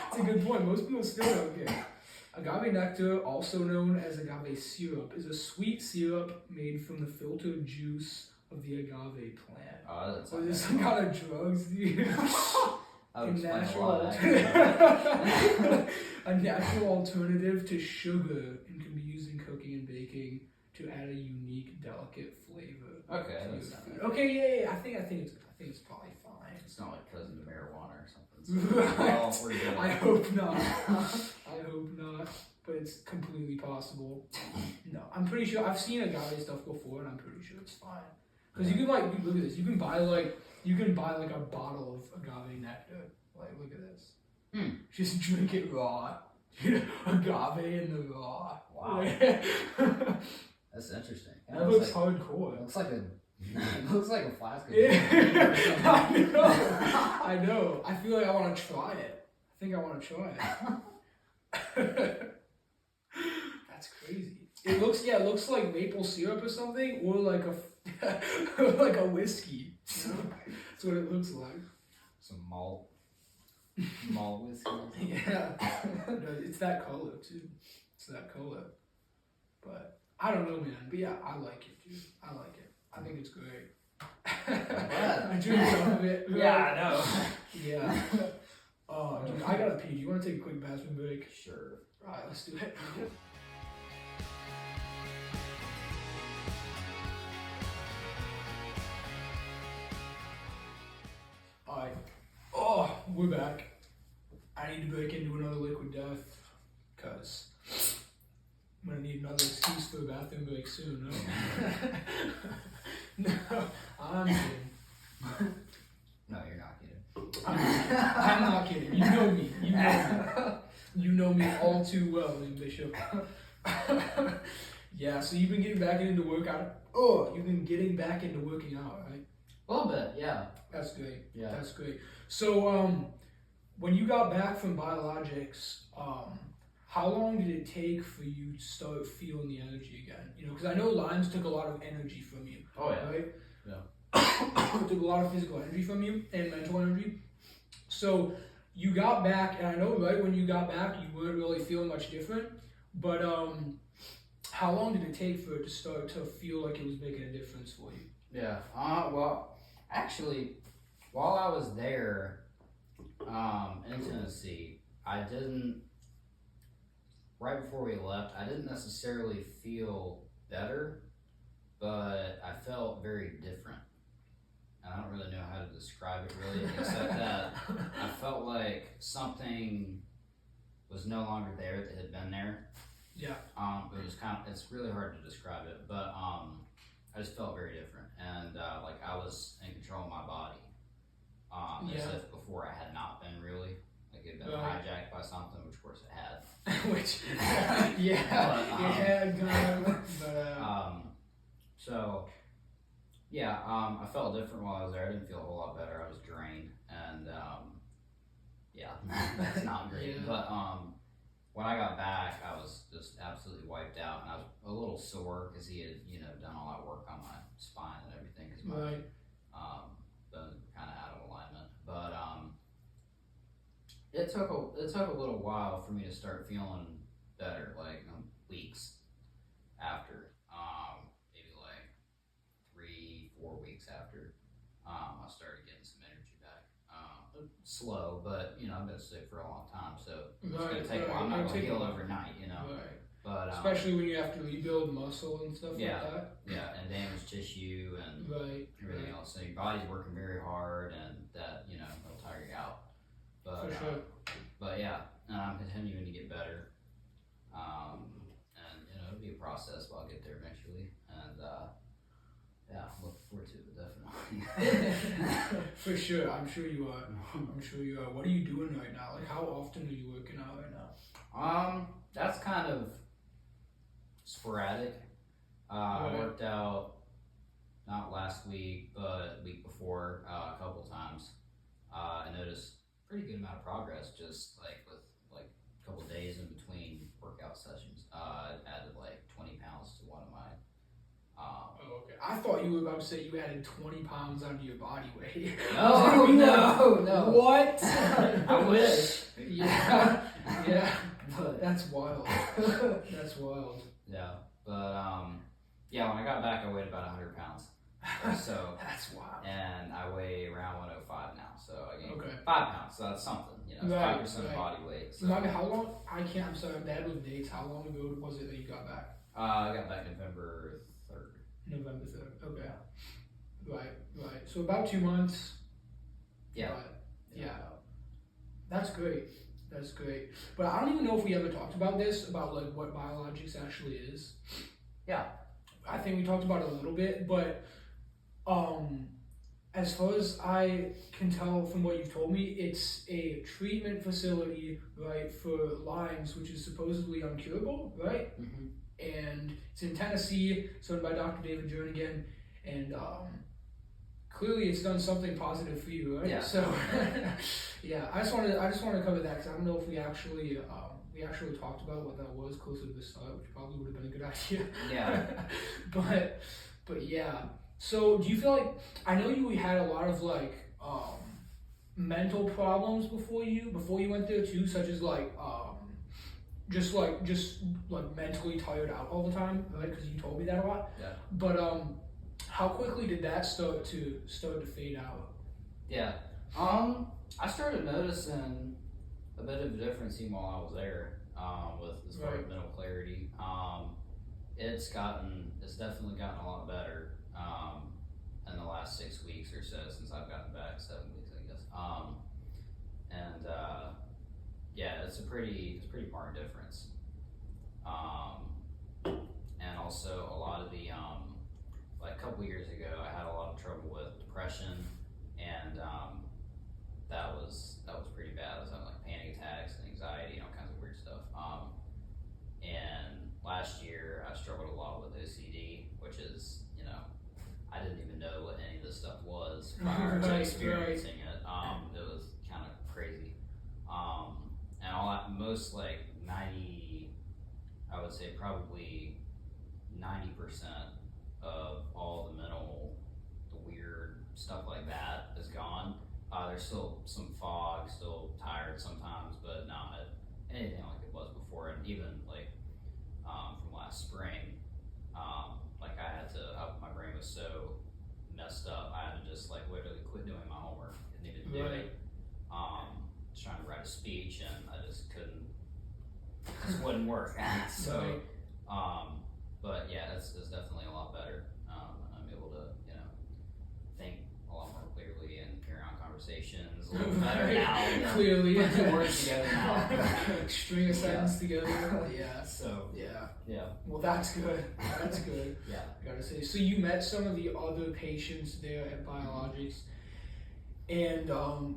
It's a good point. Most people still don't care. Agave nectar, also known as agave syrup, is a sweet syrup made from the filtered juice of the agave plant. Oh, that's so there's some kind of drugs, dude. I a would explain a natural lot, actually. a natural alternative to sugar and can be used in cooking and baking to add a unique, delicate flavor. Okay, to your that's food. Okay, yeah. I think it's probably fine. It's not like cousin to marijuana or something. So, well, we're good. I hope not. I hope not. But it's completely possible. No, I'm pretty sure I've seen agave stuff before, and I'm pretty sure it's fine. Because you can look at this. You can buy like a bottle of agave nectar. Like, look at this. Just drink it raw. Agave in the raw. Wow. That's interesting. That looks hardcore. It looks like a flask of Yeah. I know. I feel like I want to try it. I think I want to try it. That's crazy. It looks like maple syrup or something, or like a whiskey. You know? That's what it looks like. Some malt whiskey. Yeah. No, it's that color too. It's that color. But I don't know, man. But yeah, I like it, dude. I like it. I think it's great. I drink some of it. Yeah, I know. Yeah. Oh, dude, I gotta pee. Do you want to take a quick bathroom break? Sure. Alright, let's do it. Alright. Oh, we're back. I need to break into another liquid death, because I'm gonna need another excuse for a bathroom break soon, no? No, I'm kidding. No, you're not kidding. I'm not kidding. You know me. You know me all too well, Lee Bishop. Yeah, so you've been getting back into workout. Oh, you've been getting back into working out, right? A little bit, yeah. That's great. Yeah. That's great. So, when you got back from Biologix, how long did it take for you to start feeling the energy again? You know, because I know Lyme's took a lot of energy from you. Oh yeah. Right? Yeah. It took a lot of physical energy from you and mental energy. So you got back, and I know right when you got back, you weren't really feeling much different. But how long did it take for it to start to feel like it was making a difference for you? Yeah. Well, actually, while I was there in Tennessee, I didn't. Right before we left, I didn't necessarily feel better, but I felt very different. And I don't really know how to describe it really, except that I felt like something was no longer there that had been there. Yeah. It was it's really hard to describe it, but I just felt very different, and like I was in control of my body, as if before I had not been really. Like it had been hijacked by something, which of course it had. Which, yeah, it had gone, but so, yeah, I felt different while I was there. I didn't feel a whole lot better. I was drained, and yeah, that's not great. Yeah. But when I got back, I was just absolutely wiped out, and I was a little sore because he had, done all that work on my spine and everything because my bones were kind of out of alignment. But it took a little while for me to start feeling better, like weeks after, maybe like 3-4 weeks after, I started getting some energy back. Slow, but I've been sick for a long time, so it's gonna take a while. I'm not gonna heal overnight, Right. But especially when you have to rebuild muscle and stuff like that. Yeah, and damaged tissue and everything else. So your body's working very hard, and that it'll tire you out. But For sure. But yeah, and I'm continuing to get better. And it'll be a process, but I'll get there eventually. And yeah, I'm looking forward to it, definitely. For sure, I'm sure you are. I'm sure you are. What are you doing right now? Like, how often are you working out right now? That's kind of sporadic. I worked out not last week, but week before a couple times. I noticed pretty good amount of progress just like with like a couple days in between workout sessions. I added like 20 pounds to one of my. Okay. I thought you were about to say you added 20 pounds onto your body weight. No. What? I wish. Yeah. But That's wild. That's wild. yeah, but yeah, when I got back, I weighed about 100 pounds. or so. That's wild. And I weigh around 105 now, so I gained Okay. 5 pounds. So that's something, you know, Right, 5% of right. body weight. So Remind me, how long? I'm sorry, I'm bad with dates. How long ago was it that you got back? I got back November 3rd. November 3rd. Okay. Right. So about 2 months. Yeah. Right. Yeah. That's great. But I don't even know if we ever talked about this, about like what Biologix actually is. Yeah. I think we talked about it a little bit, but as far as I can tell from what you've told me, it's a treatment facility, right, for Lyme's, which is supposedly uncurable, right? Mm-hmm. And it's in Tennessee, started by Dr. David Jernigan, and clearly it's done something positive for you, right? Yeah. So, yeah, I just want to cover that because I don't know if we actually talked about what that was closer to the start, which probably would have been a good idea. Yeah. but yeah. So do you feel like, I know you had a lot of like mental problems before you went there too, such as like just mentally tired out all the time, right? Because you told me that a lot. Yeah. But how quickly did that start to fade out? Yeah. I started noticing a bit of a difference even while I was there, with as far as mental clarity. It's definitely gotten a lot better in the last 6 weeks or so since I've gotten back, 7 weeks I guess. Yeah, it's a pretty marked difference. And also a lot of the like a couple years ago, I had a lot of trouble with depression, and that was pretty bad. I was having like panic attacks and anxiety and all kinds of weird stuff. And last year I struggled a lot with OCD, which is, you know, I didn't even know what any of this stuff was prior to experiencing it. It was kind of crazy. And most like 90, I would say probably 90% of all the weird stuff like that is gone. There's still some fog, still tired sometimes, but not anything like it was before. And even like from last spring, like my brain was so messed up, I had to just like literally quit doing my homework. I needed to do it. Was trying to write a speech and I just couldn't. It just wouldn't work. So, but yeah, it's definitely a lot better. And I'm able to, you know, think a lot more clearly and carry on conversations a little better now. Clearly. Put the words together now. String a sentence together. Yeah. So. Yeah. Well, that's good. That's good. Yeah. I gotta say. So you met some of the other patients there at Biologix, and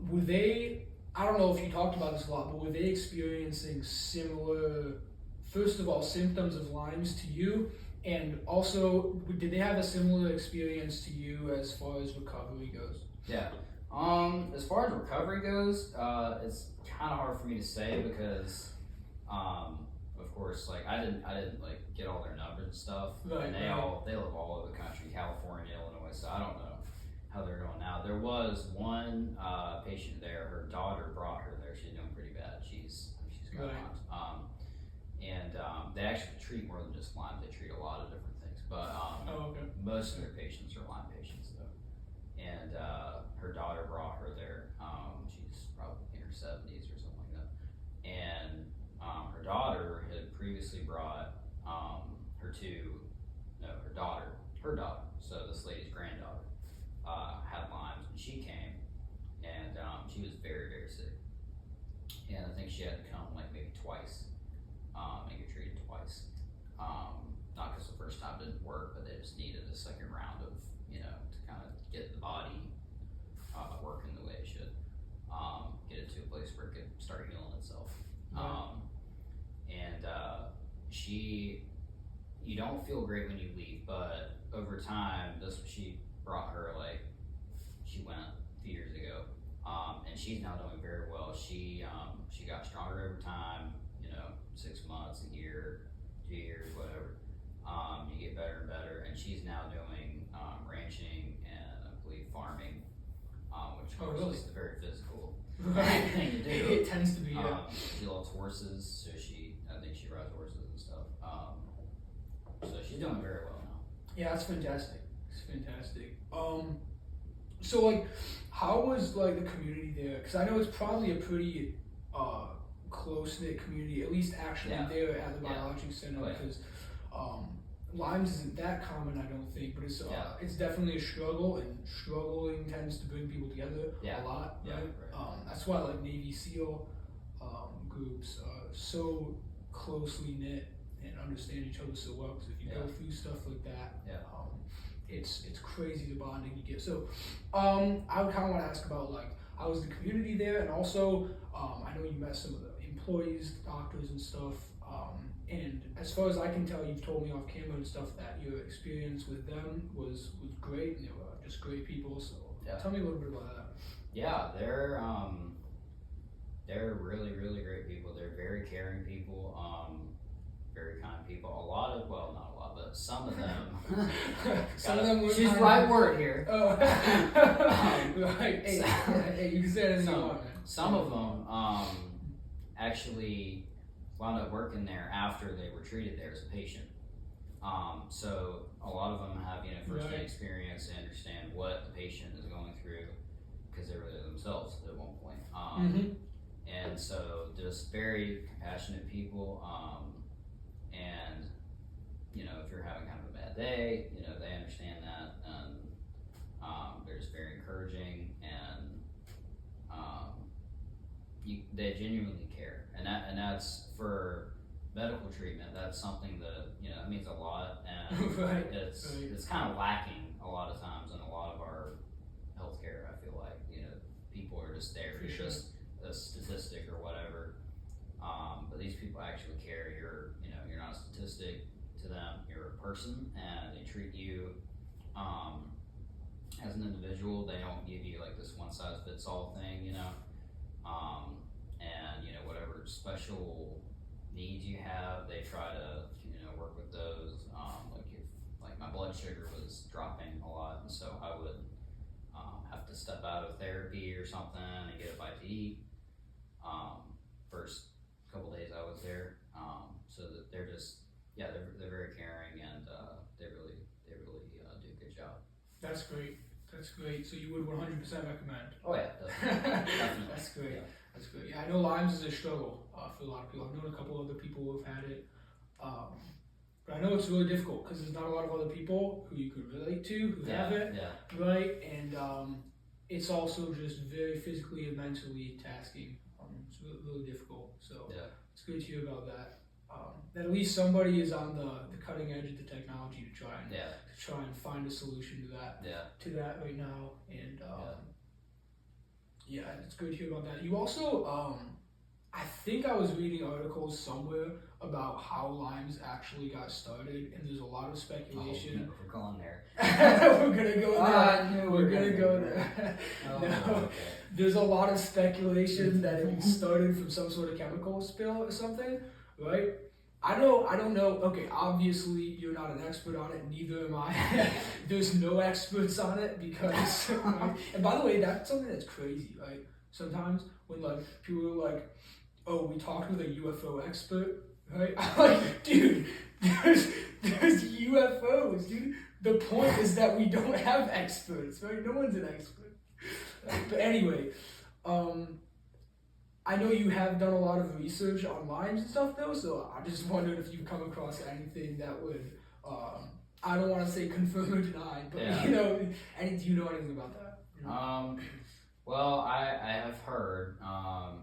were they? I don't know if you talked about this a lot, but were they experiencing similar, first of all, symptoms of Lyme's to you? And also, did they have a similar experience to you as far as recovery goes? Yeah. As far as recovery goes, it's kind of hard for me to say because, of course, like I didn't like get all their numbers and stuff. Right, and they live all over the country, California, Illinois. So I don't know how they're doing now. There was one patient there. Her daughter brought her there. She's doing pretty bad. She's got Lyme. And they actually treat more than just Lyme. They treat a lot of different things. But most of their patients are Lyme patients, though. And her daughter brought her there. She's probably in her 70s or something like that. And her daughter had previously brought her daughter. So this lady's granddaughter had Lyme, and she came, and she was very, very sick. And I think she had to come like maybe twice and get treated twice. Not because the first time didn't work, but they just needed a second round of, you know, to kind of get the body working the way it should, get it to a place where it could start healing itself. You don't feel great when you leave, but over time, she brought her, like, she went a few years ago, and she's now doing very well. She got stronger over time, you know, 6 months, a year, 2 years, whatever. You get better and better, and she's now doing ranching and I believe farming, which of course is very physical thing to do. It tends to be. She loves horses, so I think she rides horses and stuff. So she's doing very well now. Yeah, that's fantastic. It's fantastic. So like, how was like the community there? Because I know it's probably a pretty close knit community, at least actually there at the Biologix Center, because Lyme's isn't that common, I don't think, but it's definitely a struggle, and struggling tends to bring people together a lot, right? That's why like Navy SEAL groups are so closely knit and understand each other so well, because if you go through stuff like that, it's crazy the bonding you get. So I would kind of want to ask about like, how was the community there, and also I know you met some of the employees, doctors and stuff, and as far as I can tell, you've told me off camera and stuff that your experience with them was great, and they were just great people. So tell me a little bit about that. Yeah, they're really, really great people. They're very caring people, very kind people. A lot of, well, not a lot, but some of them. Some of them were she's the right word here. Oh, right. Hey, you can say it as you want, man. Some of them actually wound up working there after they were treated there as a patient. So a lot of them have first-hand experience. They understand what the patient is going through because they were there themselves at one point. And so just very compassionate people. And if you're having kind of a bad day, they understand that, and they're just very encouraging, and they genuinely care, and that's for medical treatment. That's something that it means a lot, and it's kind of lacking a lot of times in a lot of our healthcare. I feel like people are just there, it's just a statistic or whatever. But these people actually care. You're not a statistic to them. You're a person, and they treat you as an individual. They don't give you like this one size fits all thing, and whatever special needs you have, they try to work with those. Like my blood sugar was dropping a lot, and so I would have to step out of therapy or something and get a bite to eat. First couple days I was there, so that they're just they're very caring, and they really do a good job. That's great. So you would 100% recommend? Oh yeah, definitely. That's great. Yeah. That's great. Yeah, I know Lyme's is a struggle for a lot of people. I've known a couple other people who have had it, but I know it's really difficult because there's not a lot of other people who you could relate to who have it, right? And it's also just very physically and mentally tasking. It's really difficult. So it's good to hear about that. That at least somebody is on the cutting edge of the technology to try and find a solution to that right now. And it's good to hear about that. You also I think I was reading articles somewhere about how Lyme's actually got started, and there's a lot of speculation. Oh, no, we're going there. We're gonna go there. We're gonna go there. Okay. There's a lot of speculation that it started from some sort of chemical spill or something, right? I don't know. Okay, obviously you're not an expert on it, neither am I. There's no experts on it because, right? And by the way, that's something that's crazy, right? Sometimes when like people are like, "Oh, we talked with a UFO expert," right? I'm like, dude, there's UFOs, dude. The point is that we don't have experts, right? No one's an expert. But anyway, I know you have done a lot of research on Lyme's and stuff though, so I just wondered if you've come across anything that would, I don't want to say confirm or deny, but do you know anything about that? Well, I have heard,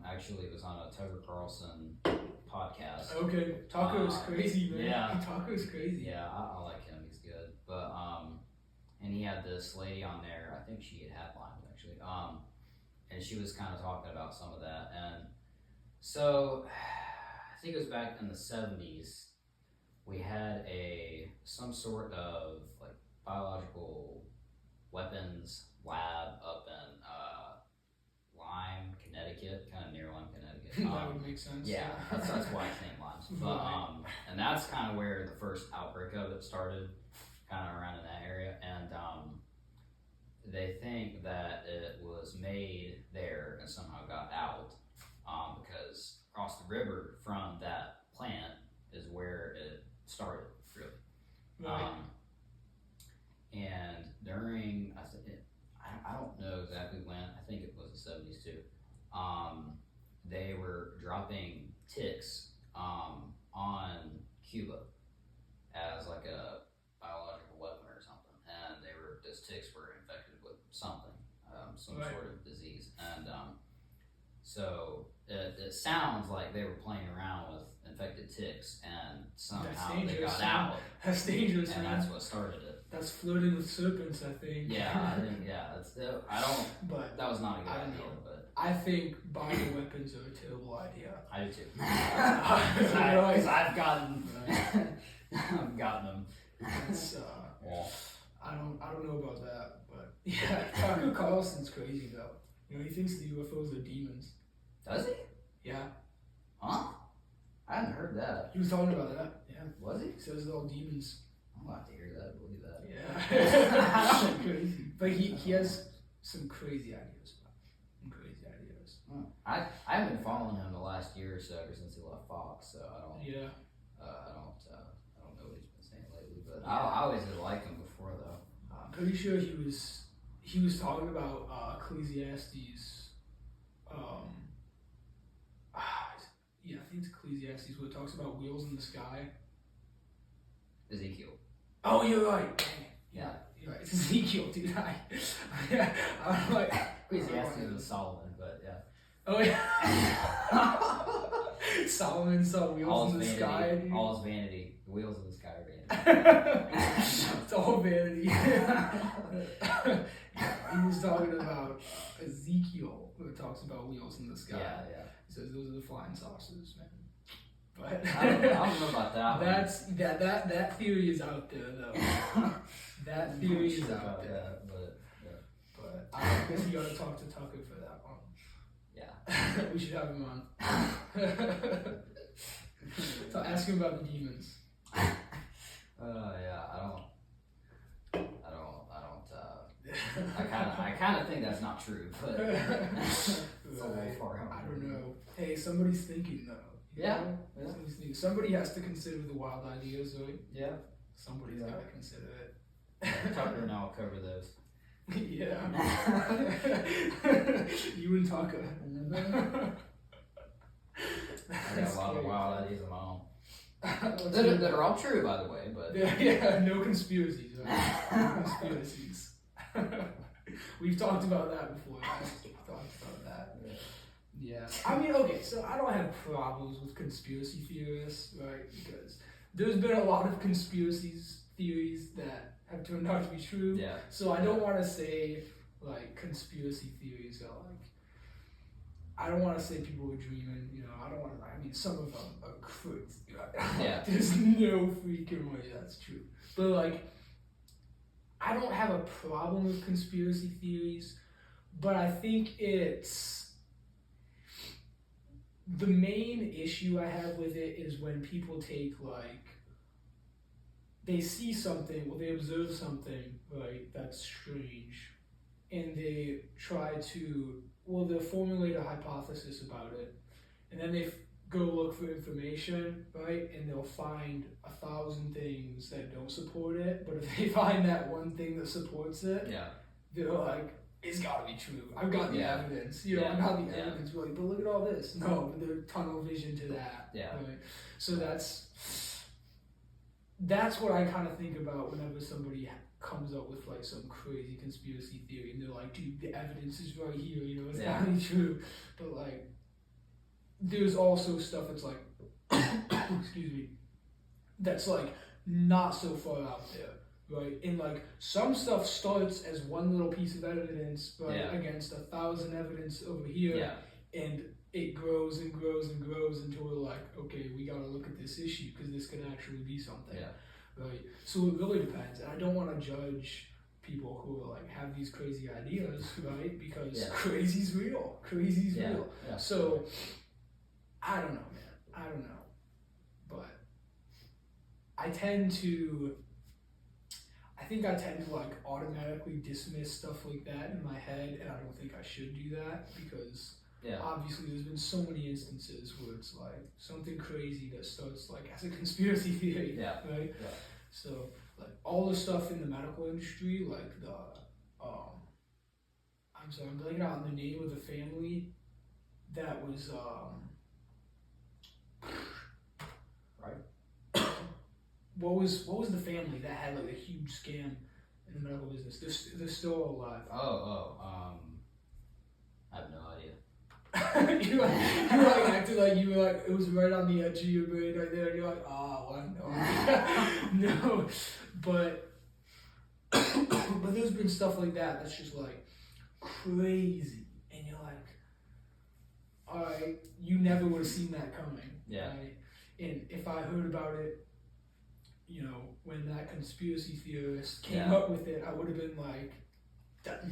actually it was on a Tucker Carlson podcast. Okay, Taco is crazy, man. Yeah. Taco is crazy. Yeah, I like him, he's good. But, and he had this lady on there, I think she had Lyme actually, and she was kind of talking about some of that. And so, I think it was back in the 70s, we had some sort of like biological weapons lab up in Lyme, Connecticut, kind of near Lyme, Connecticut. That would make sense. Yeah, that's why it's named Lyme. But and that's kind of where the first outbreak of it started, kind of around in that area. And they think that it was made there and somehow got out because across the river from that plant is where it started, really. Right. And during, I don't know exactly when, I think it was the 70s too, they were dropping ticks on Cuba as like a biological weapon or something, and those ticks were infected with something, some Right. sort of disease, and so it sounds like they were playing around with infected ticks, and somehow they dangerous, got man. out, That's dangerous, and man. that's what started it. That's flirting with serpents, I think. Yeah, I think I don't. But That was not a good I don't idea, know. but I think bioweapons are a terrible idea. I do too. Right. Because I've gotten them. It's, Yeah. I don't know about that, but yeah, Tucker Carlson's crazy though. You know, he thinks the UFOs are demons. Does he? Yeah, Huh? I hadn't heard that. he was talking about that. Yeah, Was he? he says it's all demons. I'm gonna have to hear that. Believe that. Yeah, crazy. But he has some crazy ideas. Some crazy ideas. I haven't been following him the last year or so ever since he left Fox, so I don't. Yeah. I don't know what he's been saying lately, but I always did like him before though. I'm pretty sure he was talking about Ecclesiastes. Yeah, I think it's Ecclesiastes where it talks about wheels in the sky. Ezekiel. Oh, you're right. Dang it. Yeah. You're right. It's Ezekiel, dude. I'm like. Ecclesiastes was Solomon, but yeah. Oh yeah. Solomon saw wheels All in his the vanity. sky. Dude. All his vanity. The wheels in the sky are vanity. It's all vanity. He was talking about Ezekiel, where it talks about wheels in the sky. Yeah. He says those are the flying saucers, man. But I don't know about that one. that theory is out there though. That theory is out there. That, But I guess you gotta talk to Tucker for that one. yeah. We should have him on. So ask him about the demons. Yeah, I kind of think that's not true, but it's a little far out. I don't know. Hey, somebody's thinking though. You Yeah, know? yeah. Somebody's thinking. Somebody has to consider the wild ideas, right? Yeah. Somebody's Yeah. gotta consider it. Tucker and I'll cover those. Yeah. You and Tucker. I got a lot of wild ideas of my own. That are all true, by the way, but Yeah, no conspiracies, right? No conspiracies. We've talked about that before, guys. We've talked about that. Yeah. I mean, okay, so I don't have problems with conspiracy theorists, right? Because there's been a lot of theories that have turned out to be true. yeah. So I don't want to say, like, conspiracy theories are like, I don't want to say people are dreaming, you know, I don't want to, I mean, some of them are crazy. Yeah. There's no freaking way that's true. But, like, I don't have a problem with conspiracy theories, but I think it's, the main issue I have with it is when people take, like, they see something, or they observe something, right, that's strange, and they try to, well, they'll formulate a hypothesis about it, and then they go look for information, right, and they'll find 1,000 things that don't support it, but if they find that one thing that supports it, Yeah. they're like, it's gotta be true. I've got the Yeah. evidence, you know, Yeah. I've got the Yeah. evidence, really, but look at all this. No, but they're tunnel vision to that. Yeah. Right? So that's what I kind of think about whenever somebody comes up with like some crazy conspiracy theory and they're like, dude, the evidence is right here, you know, it's Yeah. gotta be true. But like, there's also stuff that's like, excuse me, that's like not so far out there, right? And like some stuff starts as one little piece of evidence, right, Yeah. against 1,000 evidence over here, Yeah. and it grows and grows and grows until we're like, okay, we gotta look at this issue because this could actually be something, Yeah. right? So it really depends, and I don't want to judge people who are like have these crazy ideas, right? Because Yeah. crazy's real, Yeah. real. Yeah. So I don't know, man. I don't know, but I tend to like automatically dismiss stuff like that in my head, and I don't think I should do that because Yeah. obviously there's been so many instances where it's like something crazy that starts like as a conspiracy theory, Yeah. right? Yeah. So like all the stuff in the medical industry, like the I'm sorry, I'm blanking out on the name of the family that was Right. what was the family that had like a huge scam in the medical business? They're still alive. I have no idea. you like acted like you were like it was right on the edge of your brain right there. You're like, oh, well, no, but there's been stuff like that that's just like crazy, and you're like, all right, you never would have seen that coming. Yeah. Right? And if I heard about it, you know, when that conspiracy theorist came up with it, I would have been like,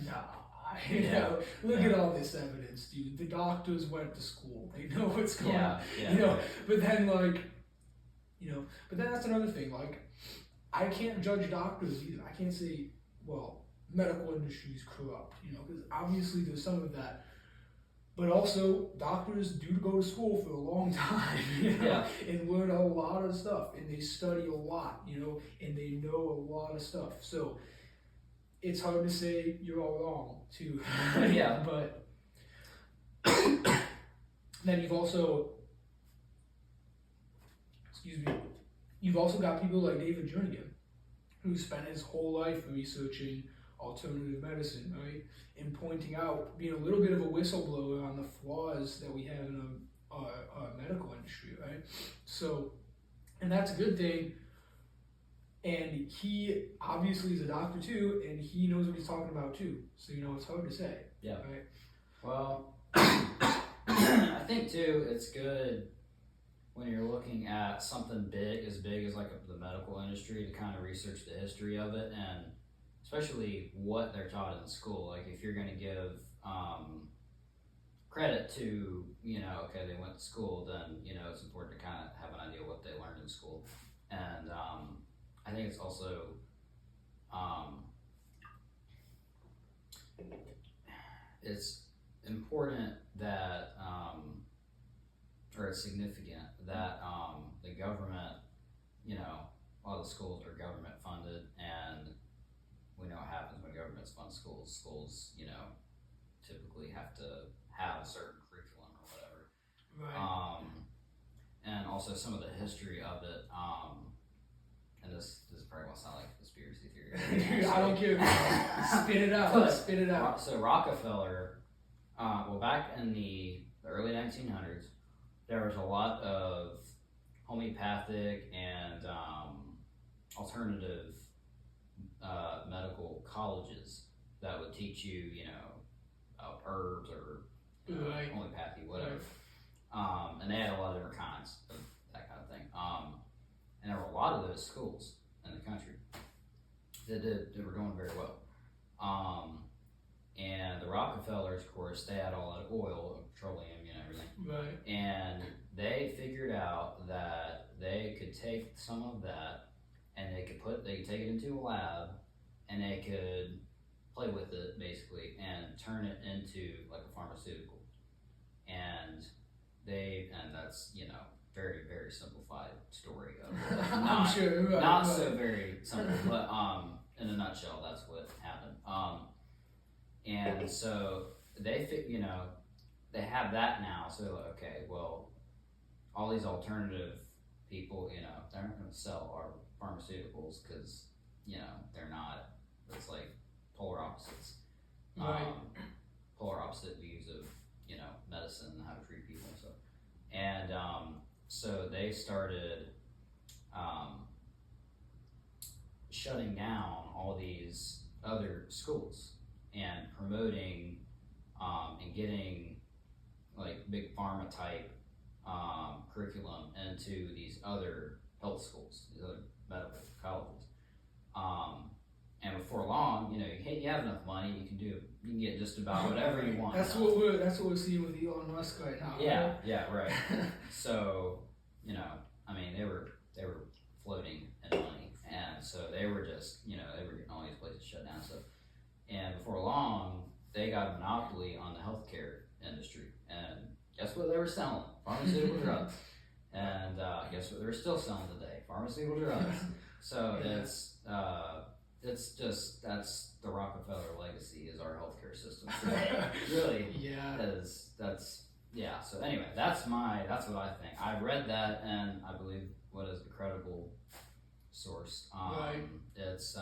nah. You know, look at all this evidence, dude. The doctors went to school. They know what's going on. You know, but then but then that's another thing. Like, I can't judge doctors either. I can't say, well, medical industry is corrupt, you know, because obviously there's some of that. But also, doctors do go to school for a long time, you know, and learn a lot of stuff, and they study a lot, you know, and they know a lot of stuff. So it's hard to say you're all wrong, too. But then you've also got people like David Jernigan, who spent his whole life researching alternative medicine, right? And pointing out, being a little bit of a whistleblower on the flaws that we have in our medical industry, right? So, and that's a good thing. And he obviously is a doctor too, and he knows what he's talking about too. So, you know, it's hard to say. Yeah. Right? Well, I think too, it's good when you're looking at something big as like the medical industry, to kind of research the history of it, and especially what they're taught in school. Like, if you're going to give credit to, you know, okay, they went to school, then, you know, it's important to kind of have an idea what they learned in school. And I think it's also it's important that or it's significant that the government, you know, a lot of the schools are government funded, and we know what happens when governments fund schools. Schools, you know, typically have to have a certain curriculum or whatever. Right. And also some of the history of it, and this probably won't sound like a conspiracy theory. Dude, I don't care. Spit it out. Spit it out. So Rockefeller, well, back in the early 1900s, there was a lot of homeopathic and alternative medical colleges that would teach you, you know, herbs or homeopathy, whatever. Right. And they had a lot of different kinds of that kind of thing. And there were a lot of those schools in the country that were doing very well. And the Rockefellers, of course, they had a lot of oil, petroleum, you know, everything. Right. And they figured out that they could take some of that and they could take it into a lab, and they could play with it basically and turn it into like a pharmaceutical. And that's, you know, very, very simplified story of it. I'm sure. Right, not so very simple, but in a nutshell, that's what happened. And so you know, they have that now. So they're like, okay, well, all these alternative people, you know, they're not going to sell our pharmaceuticals because, you know, they're not. It's like polar opposites. Right. Polar opposite views of, you know, medicine and how to treat people and stuff. And so they started shutting down all these other schools and promoting and getting like big pharma type curriculum into these other health schools, these other medical colleges. And before long, you know, you have enough money, you can get just about whatever you want. That's what we're seeing with Elon Musk right now. Yeah, right? yeah, right. So, you know, I mean, they were floating in money, and so they were just, you know, they were getting all these places shut down and stuff. And before long, they got a monopoly on the healthcare industry, and guess what they were selling? Pharmaceutical drugs. And guess what they're still selling today? Pharmaceutical drugs. So Yeah. it's just that's the Rockefeller legacy is our healthcare system today. Really Yeah. that's yeah. So anyway, that's what I think. I read that and I believe what is a credible source. Right. It's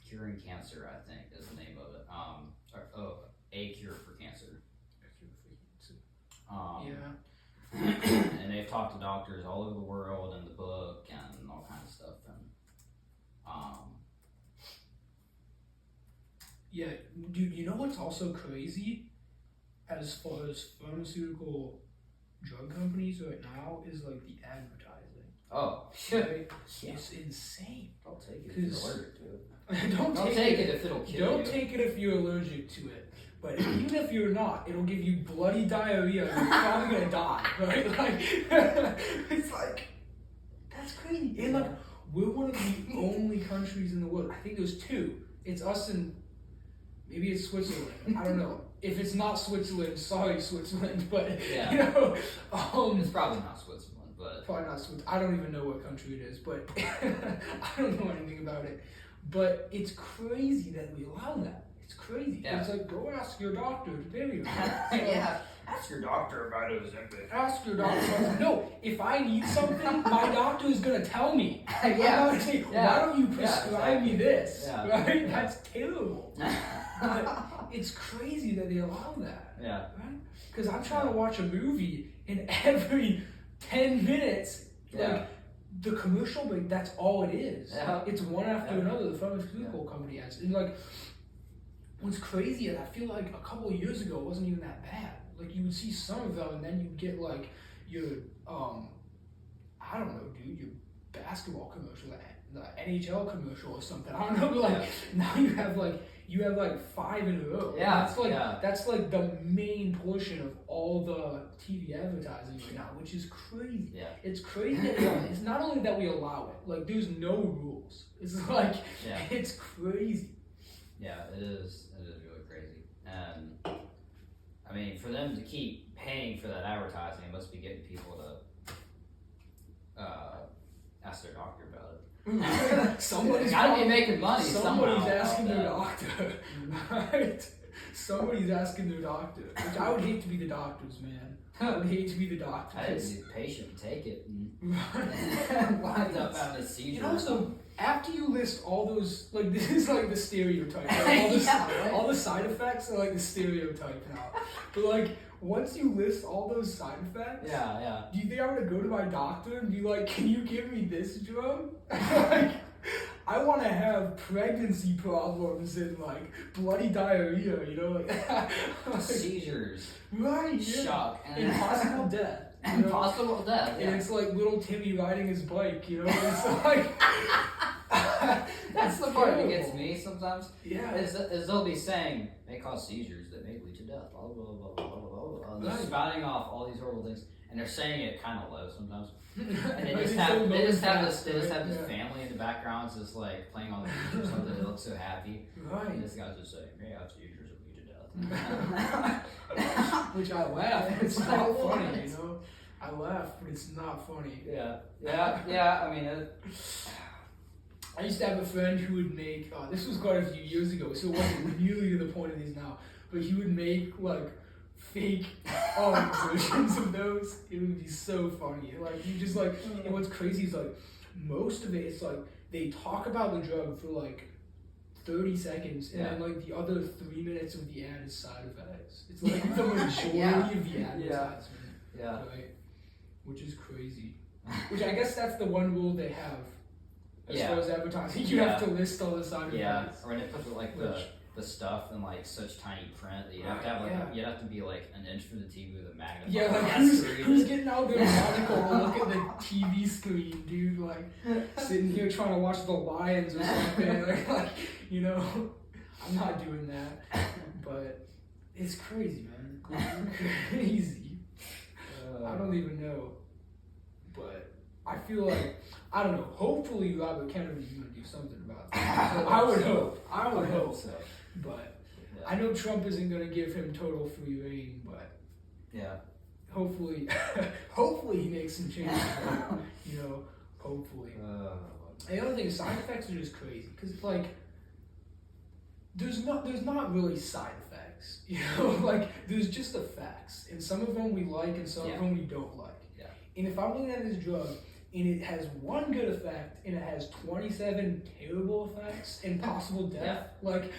Curing Cancer, I think, is the name of it. A Cure for Cancer. Yeah. And they've talked to doctors all over the world in the book and all kinds of stuff. And Yeah, dude, you know what's also crazy as far as pharmaceutical drug companies right now is like the advertising. oh, Right? yeah. It's insane. Don't take it if you're 'Cause- allergic to it. Don't Don't take it if it'll kill Don't you. take it if you're allergic to it. But even if you're not, it'll give you bloody diarrhea. You're probably gonna die, right? Like, it's like that's crazy. And like, we're one of the only countries in the world. I think there's two. It's us and maybe it's Switzerland. I don't know. If it's not Switzerland, sorry Switzerland, but Yeah. you know, It's probably not Switzerland, but probably not Switzerland. I don't even know what country it is, but I don't know anything about it. But it's crazy that we allow that. It's crazy. Yeah. It's like, go ask your doctor to tell you. yeah. Ask your doctor about Ozempic. Ask your doctor. No, if I need something, my doctor is gonna tell me. I'm not gonna say, why don't you prescribe me this? Yeah. Right? That's terrible. But it's crazy that they allow that. Yeah. Right? Because I'm trying to watch a movie, and every 10 minutes, like the commercial break, that's all it is. Yeah. It's one after another. The pharmaceutical company has, and like, what's crazy is I feel like a couple of years ago it wasn't even that bad. Like you would see some of them, and then you'd get like your I don't know, dude, your basketball commercial, the NHL commercial or something. I don't know, but like now you have like 5 in a row. Yeah, That's like the main portion of all the TV advertising right now, which is crazy. Yeah. It's crazy that it's not only that we allow it, like there's no rules. It's like it's crazy. Yeah, it is really crazy. And I mean, for them to keep paying for that advertising, it must be getting people to ask their doctor about it. Somebody's gotta be making money. Somebody's somehow asking about their that. doctor, right? Somebody's asking their doctor. Which I would hate to be the doctors, man. I would hate to be the doctor. I didn't be the patient and take it and Right. wind up having a seizure. You know, so after you list all those, like this is like the stereotype. Like, all the side effects are like the stereotype now. But like once you list all those side effects, do you think I'm gonna go to my doctor and be like, can you give me this drug? Like, I want to have pregnancy problems and like bloody diarrhea, you know, like seizures, right? Yeah. shock, And possible death. You and know? possible death. And it's like little Timmy riding his bike, you know. It's like that's the part that gets me sometimes. Yeah. Is they'll be saying may cause seizures that may lead to death. Blah blah blah blah blah blah. They're Right. spouting off all these horrible things, and they're saying it kind of low sometimes. And they Like just it's have so they just have fast, this right? this Yeah. family in the background just like playing on the beach or something. They look so happy. Right. And this guy's just saying may have seizures that lead to death. Which I laugh. It's not funny, you know. I laugh, but it's not funny. Yeah. I mean, I used to have a friend who would make. This was quite a few years ago, so it wasn't nearly to the point of these now. But he would make like fake versions of those. It would be so funny. Like you just like. And what's crazy is like most of it. It's like they talk about the drug for like 30 seconds, and then like the other 3 minutes of the ad is side effects. It's like the majority of the advertisement. Yeah. Right? Which is crazy. Which I guess that's the one rule they have as far as advertising. You have to list all the side effects. Or they put like the stuff in like such tiny print that you have to have like you have to be like an inch from the TV with a magnifying Yeah, like glass. who's getting out their monocle to look at the TV screen, dude? Like sitting here trying to watch the Lions or something. like you know, I'm not doing that. But it's crazy, man. It's crazy. I don't even know, but I feel like I don't know. Hopefully, Robert Kennedy's gonna do something about that. I would hope. I would hope so. But I know Trump isn't gonna give him total free reign. But hopefully, hopefully he makes some changes. You know, hopefully. And the other thing is side effects are just crazy because like there's not really side effects, you know, like there's just effects, and some of them we like and some of them we don't like. Yeah. And if I'm looking at this drug and it has one good effect and it has 27 terrible effects and possible death, like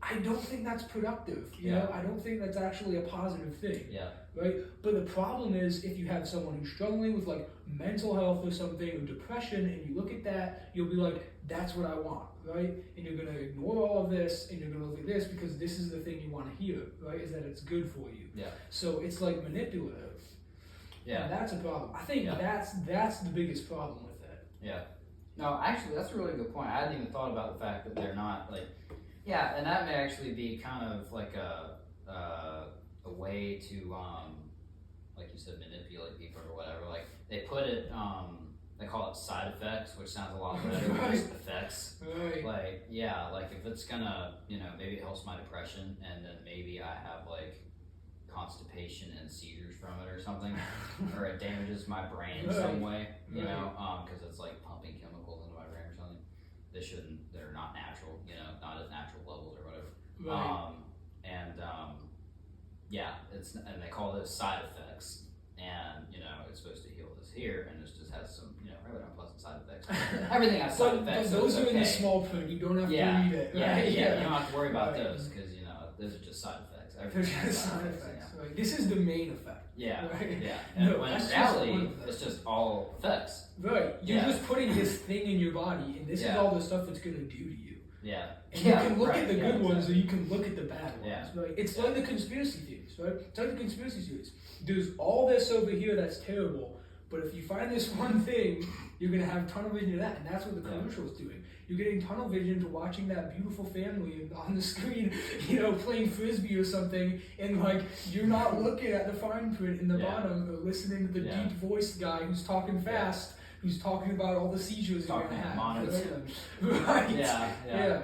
I don't think that's productive. You know, I don't think that's actually a positive thing. Yeah. Right? But the problem is if you have someone who's struggling with like mental health or something or depression and you look at that, you'll be like, that's what I want, right? And you're gonna ignore all of this and you're gonna look at this because this is the thing you want to hear, right? Is that it's good for you. Yeah. So it's like manipulative. Yeah. And that's a problem. I think that's the biggest problem with it. Yeah. No, actually, that's a really good point. I hadn't even thought about the fact that they're not like. Yeah, and that may actually be kind of like a way to, like you said, manipulate people or whatever. Like they put it, they call it side effects, which sounds a lot better than just effects. Right. Like, like if it's gonna, maybe it helps my depression, and then maybe I have like constipation and seizures from it or something, or it damages my brain in some way, because it's like pumping chemicals into my brain or something. They're not natural, not at natural levels or whatever. Right. And they call those side effects, and it's supposed to heal this here, and this just has some, really unpleasant side effects. Everything has side effects. But those so are okay. in the small print. You don't have to read it. Right? You don't have to worry about those because those are just side effects. Those are just side effects. Right. This is the main effect. Right? Yeah. And when in reality, it's just all effects. Right. You're just putting this thing in your body, and this is all the stuff it's gonna do to you. Yeah. And you can look at the good ones, or you can look at the bad ones. Yeah. Right. It's like the conspiracy theories, right? It's like the conspiracy theories. There's all this over here that's terrible, but if you find this one thing, you're gonna have tunnel vision to that, and that's what the commercial is doing. You're getting tunnel vision to watching that beautiful family on the screen, playing frisbee or something, and like you're not looking at the fine print in the bottom or listening to the deep voiced guy who's talking fast, who's talking about all the seizures you're gonna have. Right? Yeah.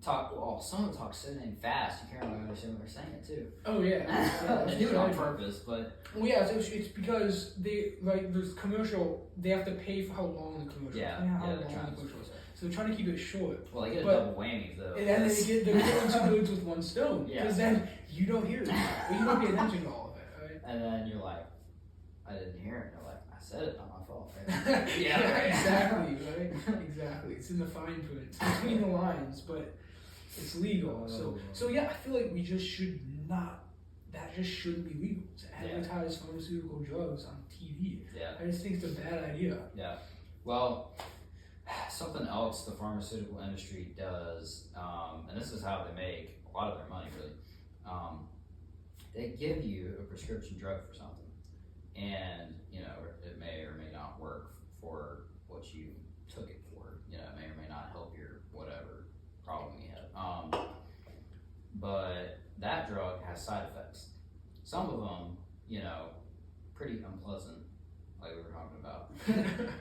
Some of them talk so dang fast, you can't really understand what they're saying too. Oh yeah. They do it on purpose, but. Well, yeah, it's because there's commercial, they have to pay for how long the commercial is. How long the commercial is. So they're trying to keep it short. Well, they get a double whammy though. And then they're killing two birds with one stone. Because then you don't hear it. Or you don't pay attention to all of it, right? And then you're like, I didn't hear it. And you're like, I said it, not my fault, right? Exactly, right? Exactly. It's in the fine print. It's between the lines, but it's legal. So I feel like we just should not, that just shouldn't be legal to advertise pharmaceutical drugs on TV. I just think it's a bad idea. Well, something else the pharmaceutical industry does, and this is how they make a lot of their money really, they give you a prescription drug for something, and it may or may not work for what you took it for. It may or may not help your whatever problem you have. But that drug has side effects. Some of them, pretty unpleasant, like we were talking about.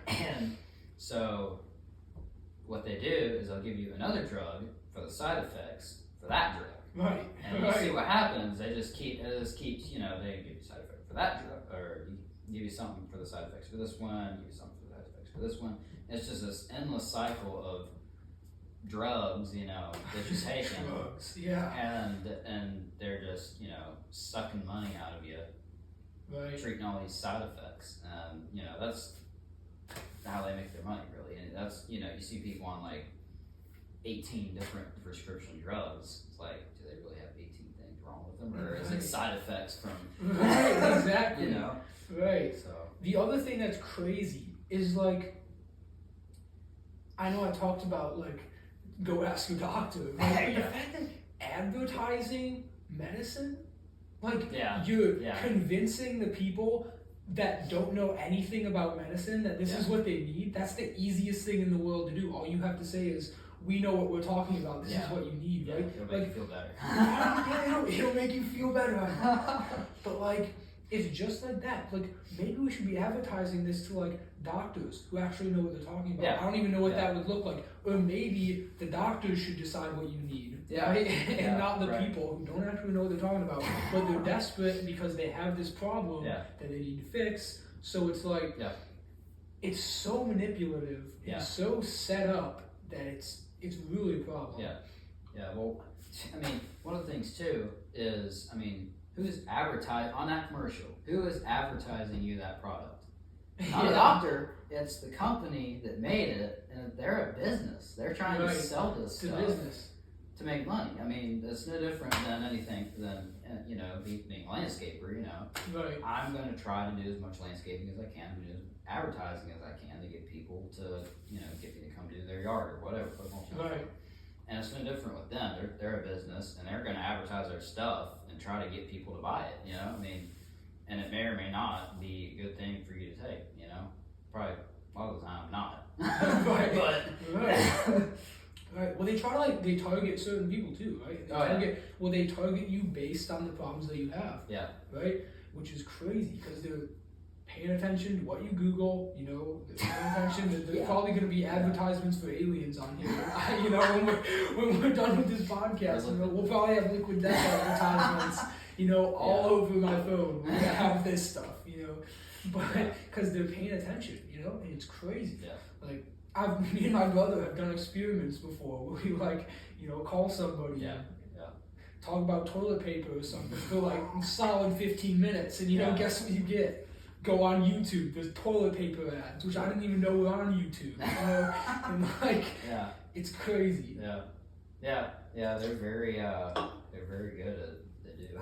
And so what they do is they'll give you another drug for the side effects for that drug. Right. And you see what happens. They just keeps, they give you side effect for that drug, or give you something for the side effects for this one, give you something for the side effects for this one. It's just this endless cycle of drugs, that you're taking. Drugs, and they're just, sucking money out of you, treating all these side effects, and that's how they make their money, really. And that's, you see people on like 18 different prescription drugs. It's like, do they really have 18 things wrong with them, or is it side effects from? Right, exactly. Right. So the other thing that's crazy is like, I know I talked about like, go ask your doctor. Like, the fact that advertising medicine, like you're convincing the people that don't know anything about medicine that this is what they need. That's the easiest thing in the world to do. All you have to say is, we know what we're talking about. This is what you need, right? It'll make you feel better. It'll make you feel better. But like, it's just like that. Like, maybe we should be advertising this to like doctors who actually know what they're talking about. I don't even know what that would look like. Or maybe the doctors should decide what you need, right? And not the people who don't actually know what they're talking about, but they're desperate because they have this problem that they need to fix. So it's like, it's so manipulative and so set up that it's really a problem. Yeah. Well, I mean, one of the things too is, I mean, who's on that commercial? Who is advertising you that product? Not a doctor. It's the company that made it, and they're a business. They're trying to sell this stuff to make money. I mean, it's no different than anything than being a landscaper. Right. I'm going to try to do as much landscaping as I can, do as advertising as I can to get people to get me to come do their yard or whatever. Right. And it's no different with them. They're a business, and they're going to advertise their stuff and try to get people to buy it. I mean, and it may or may not be a good thing for you to take. Probably a lot of the time not. Right. But right. Well, they target certain people too, right? They target you based on the problems that you have. Yeah. Right. Which is crazy because they're paying attention to what you Google. They're paying attention. That there's probably going to be advertisements for aliens on here. When we're done with this podcast, we'll probably have liquid death advertisements. All over my phone. We're gonna have this stuff. But because they're paying attention. And it's crazy. Yeah. Like me and my brother have done experiments before where we call somebody. Yeah. Talk about toilet paper or something for like solid 15 minutes, and guess what you get? Go on YouTube. There's toilet paper ads, which I didn't even know were on YouTube. And it's crazy. Yeah. They're very good at they do.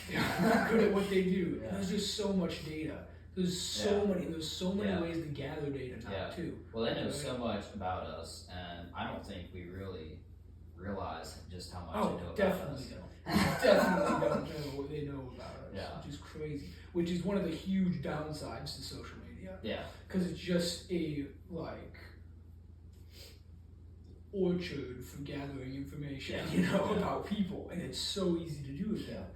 They're good at what they do. Yeah. There's just so much data. There's so many ways to gather data now too. Well, they know so much about us, and I don't think we really realize just how much they know about us. Definitely don't know what they know about us, which is crazy. Which is one of the huge downsides to social media. Yeah. Because it's just a orchard for gathering information, about people, and it's so easy to do with that.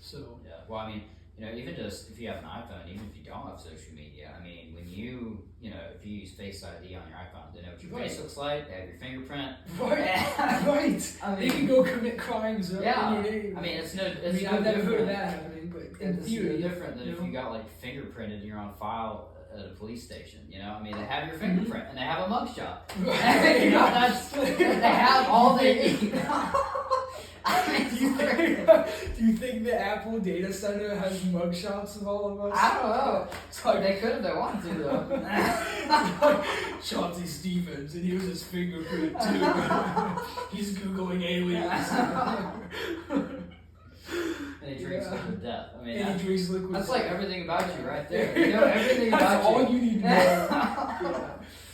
So. Yeah. Well, I mean, even just if you have an iPhone, even if you don't have social media, I mean, when if you use Face ID on your iPhone, they know what your face looks like, they have your fingerprint. Right. Right. I mean, they can go commit crimes. I mean, I've never heard of that happening, but it's no different than if you got fingerprinted and you're on file at a police station. I mean, they have your fingerprint and they have a mugshot. Right. They have all they need. Do you think the Apple data center has mugshots of all of us? I don't know. It's they could if they wanted to, though. Chauncey Stevens, and here's his fingerprint, too. He's Googling aliens. And he drinks liquid death. I mean, he drinks liquid that's death. Like everything about you right there. Everything about that's you. All you need to know.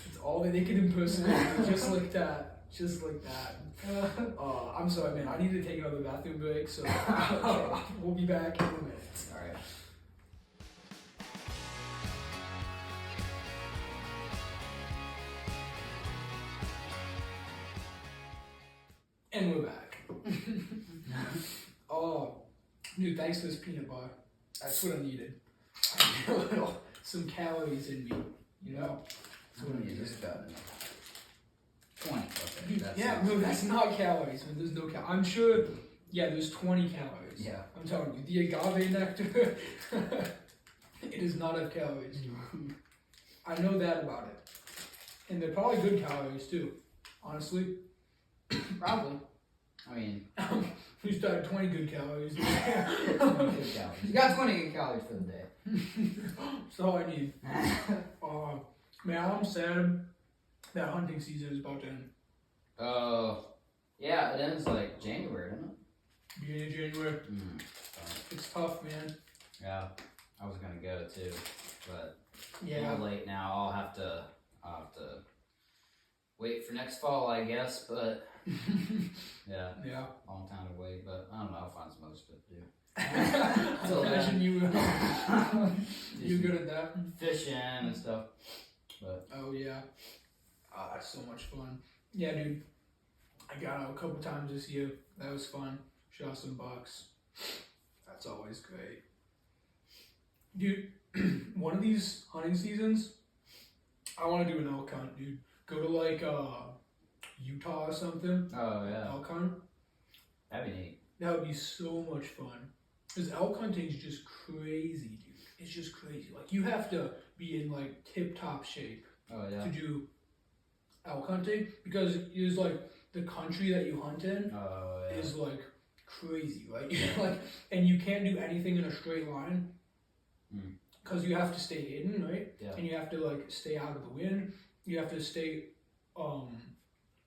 It's all that they can impersonate, just like that. Just like that. I'm sorry, man. I need to take another bathroom break, so we'll be back in a minute. All right. And we're back. Dude, thanks for this peanut bar. That's what I needed. I need some calories in me, That's what I needed. Just about 20. Okay. That's not calories. There's no calories. I'm sure, there's 20 calories. Yeah. I'm telling you, the agave nectar, it does not have calories. I know that about it. And they're probably good calories too, honestly. Probably. I mean, we started 20 good calories. 20 good calories. You got 20 good calories for the day. That's all I need. Man, I'm sad that hunting season is about to end. Yeah, it ends January, doesn't it? Beginning of January. It's tough, man. Yeah, I was gonna go too, but I'm late now. I'll have to wait for next fall, I guess. But yeah, long time to wait. But I don't know. I'll find some other stuff to do. Imagine you good at that? Fishing and stuff. But that's so much fun. Yeah, dude. I got out a couple times this year. That was fun. Shot some bucks. That's always great. Dude, one of these hunting seasons, I want to do an elk hunt, dude. Go to Utah or something. Oh yeah. Elk hunt. That'd be neat. That would be so much fun. Because elk hunting is just crazy, dude. it's just crazy. Like you have to be in like tip top shape Oh yeah. to do elk hunting because it's like the country that you hunt in Oh yeah. is like crazy, right? Like, and you can't do anything in a straight line because you have to stay hidden, right? Yeah. And you have to like stay out of the wind. You have to stay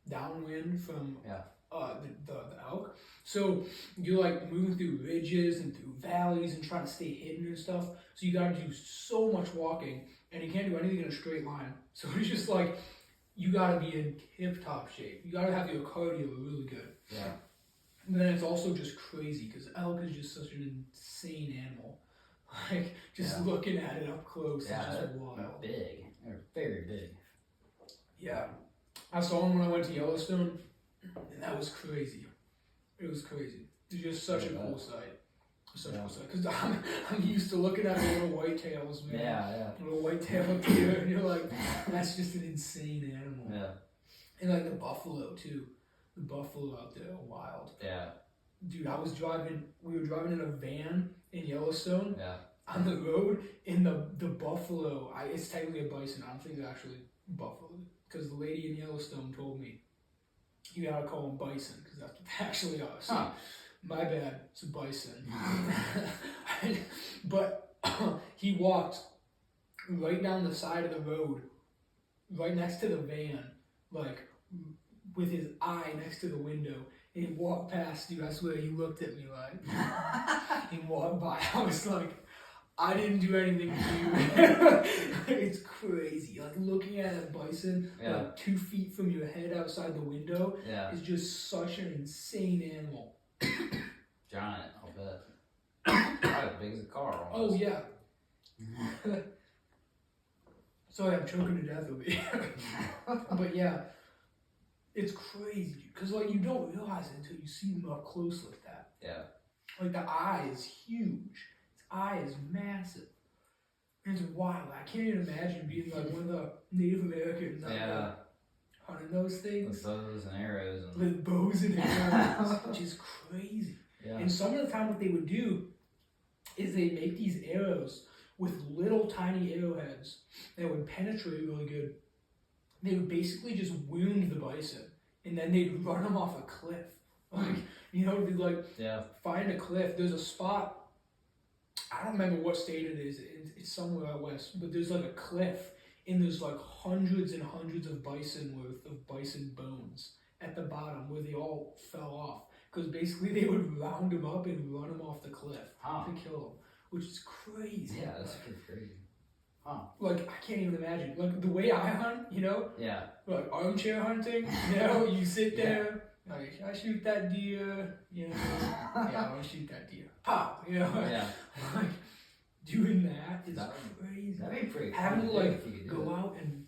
downwind from the elk. So you're like moving through ridges and through valleys and trying to stay hidden and stuff. So you gotta do so much walking, and you can't do anything in a straight line. So it's just like you gotta be in tip top shape. You gotta have your cardio really good. Yeah. And then it's also just crazy because elk is just such an insane animal. Like just looking at it up close, Yeah, it's just they're wild. big. They're very big. Yeah, I saw him when I went to Yellowstone, and that was crazy. It was crazy. It's just such a cool sight. Such a cool sight. Because I'm used to looking at the little whitetails, man. Yeah. Little whitetail deer, and you're like, that's just an insane animal. Yeah. And like the buffalo too. The buffalo out there are wild. Yeah. Dude, we were driving in a van in Yellowstone. Yeah. On the road, in the buffalo, it's technically a bison. I don't think it's actually buffalo. Because the lady in Yellowstone told me, you gotta call them bison, because that's what they actually are. So, my bad, it's a bison. But he walked right down the side of the road, right next to the van, like, with his eye next to the window. And he walked past, dude, I swear, he looked at me like, he walked by. I was like, I didn't do anything to you. It's crazy. Like looking at a bison, like 2 feet from your head outside the window, is just such an insane animal. Giant, I'll bet. Probably as big as a car almost. Oh yeah. Sorry, I'm choking to death over here. But yeah, it's crazy because like you don't realize it until you see them up close like that. Yeah. Like the eye is huge. Eye is massive. It's wild. I can't even imagine being like one of the Native Americans out there hunting those things. With bows and arrows. With bows and arrows, which is crazy. Yeah. And some of the time what they would do is they make these arrows with little tiny arrowheads that would penetrate really good. They would basically just wound the bison and then they'd run them off a cliff. Like, you know, they'd like find a cliff. There's a spot, I don't remember what state it is. It's somewhere out west, but there's like a cliff, and there's like hundreds and hundreds of bison worth of bison bones at the bottom where they all fell off. Because basically they would round them up and run them off the cliff to kill them, which is crazy. Yeah, that's pretty crazy. Like I can't even imagine. Like the way I hunt, you know. Yeah. Like armchair hunting, you know, you sit there. Like, I shoot that deer, you know, I want to shoot that deer. Pop, you know, like, doing that is crazy. That'd be pretty cool. Having to, like, go out and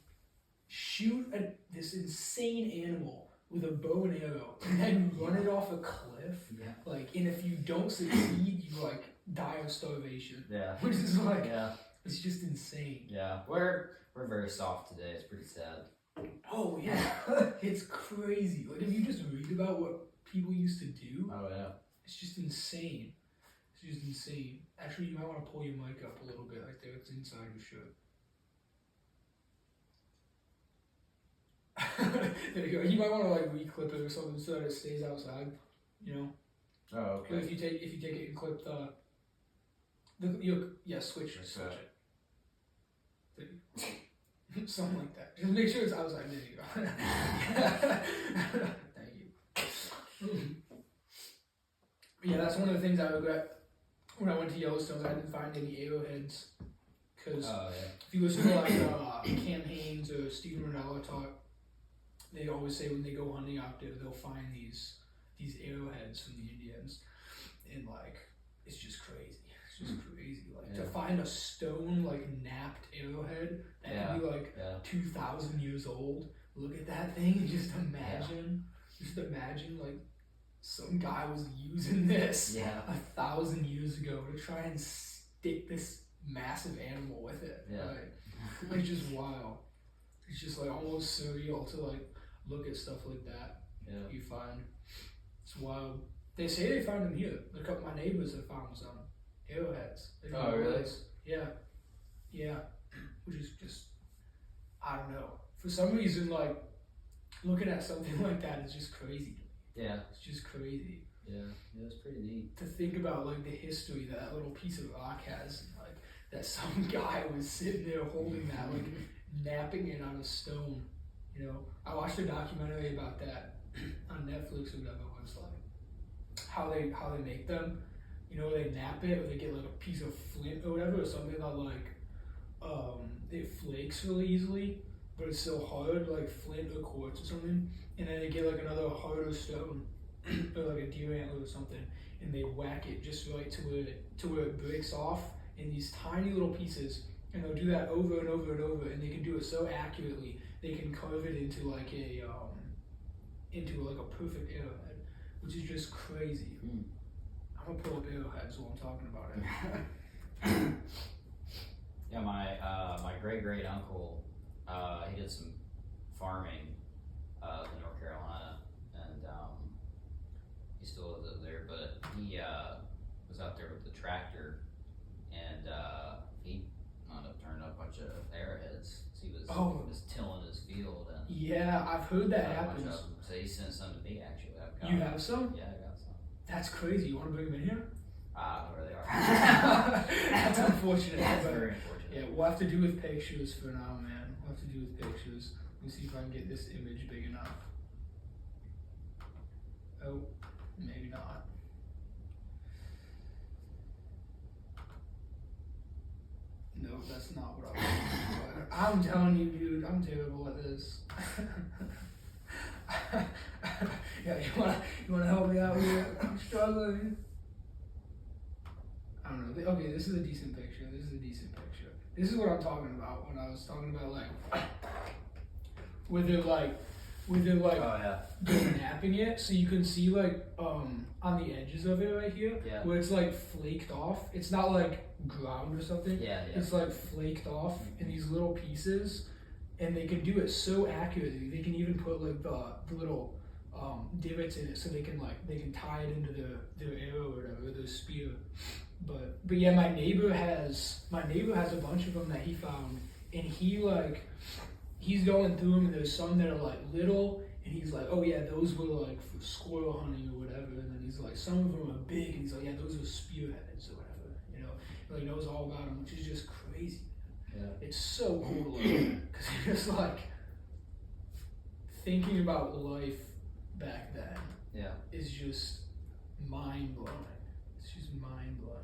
shoot this insane animal with a bow and arrow and then run it off a cliff. Yeah. Like, and if you don't succeed, you, like, die of starvation. Yeah. Which is, like, it's just insane. Yeah. We're very soft today. It's pretty sad. Oh yeah, it's crazy. Like if you just read about what people used to do, it's just insane. It's just insane. Actually, you might want to pull your mic up a little bit right there. It's inside your shirt. There you go. You might want to like re-clip it or something so that it stays outside. You know. Oh, okay. If you take it and clip switch it. There you go. Something like that. Just make sure it's outside. There you go. Thank you. Yeah, that's one of the things I regret when I went to Yellowstone. I didn't find any arrowheads. Because if you listen to like Cam Haines or Stephen Ranella talk, they always say when they go hunting out there, they'll find these arrowheads from the Indians. And like, it's just crazy. It's just crazy. Like to find a stone like napped arrowhead that could be like 2,000 years old. Look at that thing and just imagine like some guy was using this 1,000 years ago to try and stick this massive animal with it. Yeah. Like, it's just wild. It's just like almost surreal to like look at stuff like that. Yeah. You find it's wild. They say they found them here. Look up, my neighbors have found some arrowheads. Oh really? Yeah, which is just, I don't know. For some reason, like, looking at something like that is just crazy. Yeah. It's just crazy. Yeah, it's pretty neat. To think about, like, the history that little piece of rock has, like, that some guy was sitting there holding that, like, napping it on a stone, you know? I watched a documentary about that on Netflix or whatever, it was like, how they make them, you know, they nap it, or they get, like, a piece of flint or whatever, or something that, like, it flakes really easily, but it's so hard, like flint or quartz or something, and then they get like another harder stone, or like a deer antler or something, and they whack it just right to where it breaks off in these tiny little pieces, and they'll do that over and over and over, and they can do it so accurately they can carve it into like a perfect arrowhead, which is just crazy. I'm gonna pull up arrowheads while I'm talking about it. Yeah, my great uncle, he did some farming in North Carolina, and he still lives up there. But he was out there with the tractor, and he wound up turning up a bunch of arrowheads. So he was just tilling his field, and Yeah, I've heard that happens. So he sent some to me actually. You have some? Yeah, I got some. That's crazy. You want to bring them in here? I don't know where they are. That's unfortunate. That's but very unfortunate. yeah, we'll have to do with pictures for now, man. We'll have to do with pictures. Let me see if I can get this image big enough. Oh, maybe not. No, that's not what I was looking for. I'm telling you, dude, I'm terrible at this. Yeah, you wanna help me out here? I'm struggling. I don't know. Okay, this is a decent picture. This is what I'm talking about when I was talking about like where they're like Oh yeah. they're napping it, so you can see like on the edges of it right here, Yeah. where it's like flaked off. It's not like ground or something. Yeah. It's like flaked off in these little pieces, and they can do it so accurately. They can even put like the little divots in it, so they can tie it into their arrow or whatever, their spear. But yeah, my neighbor has a bunch of them that he found, and he's going through them, and there's some that are like little, and he's like, oh yeah, those were like for squirrel hunting or whatever, and then he's like, some of them are big, and he's like, yeah, those are spearheads or whatever, you know, he like knows all about them, which is just crazy. Yeah. It's so cool to look at, because you're just like thinking about life back then. Yeah. Is just mind blowing. It's just mind blowing.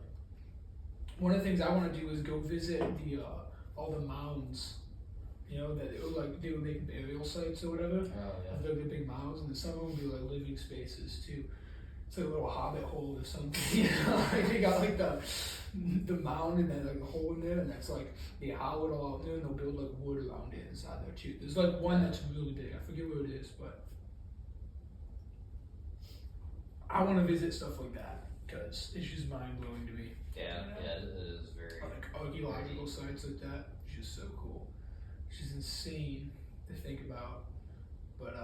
One of the things I want to do is go visit all the mounds. You know, that they would make burial sites or whatever. Oh yeah. The big mounds, and then some of them would be like living spaces too. It's like a little hobbit hole or something. You know, like they got like the mound and then like a hole in there, and that's like they hollow it all out there, and they'll build like wood around it inside there too. There's like one that's really big. I forget where it is, but I want to visit stuff like that because it's just mind blowing to me. Yeah, yeah, it is very Like archaeological sites like that, it's just so cool. It's just insane to think about. But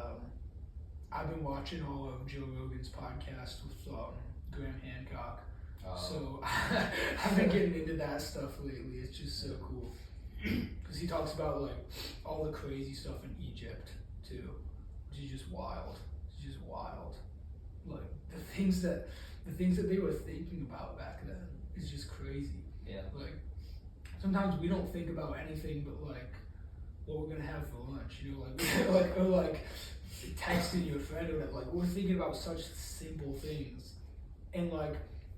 I've been watching all of Joe Rogan's podcast with Graham Hancock. So I've been getting into that stuff lately. It's just so cool. Because he talks about like all the crazy stuff in Egypt too, which is just wild. It's just wild. Like the things that they were thinking about back then is just crazy. Yeah. Like sometimes we don't think about anything but like what we're gonna have for lunch, you know, like texting your friend or whatever. Like we're thinking about such simple things, and like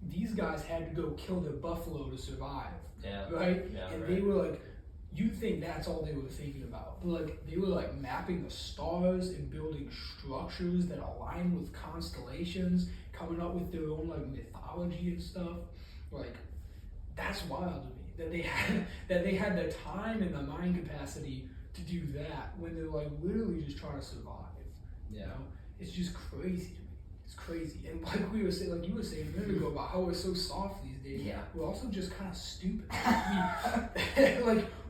these guys had to go kill their buffalo to survive. Yeah. Right. Yeah. And right. they were like, you think that's all they were thinking about, but like they were like mapping the stars and building structures that align with constellations, coming up with their own like mythology and stuff. Like that's wild to me that they had the time and the mind capacity to do that when they're like literally just trying to survive. Yeah. You know, it's just crazy to me. It's crazy, and like we were saying, like you were saying a minute ago about how we're so soft these days. Yeah. We're also just kind of stupid.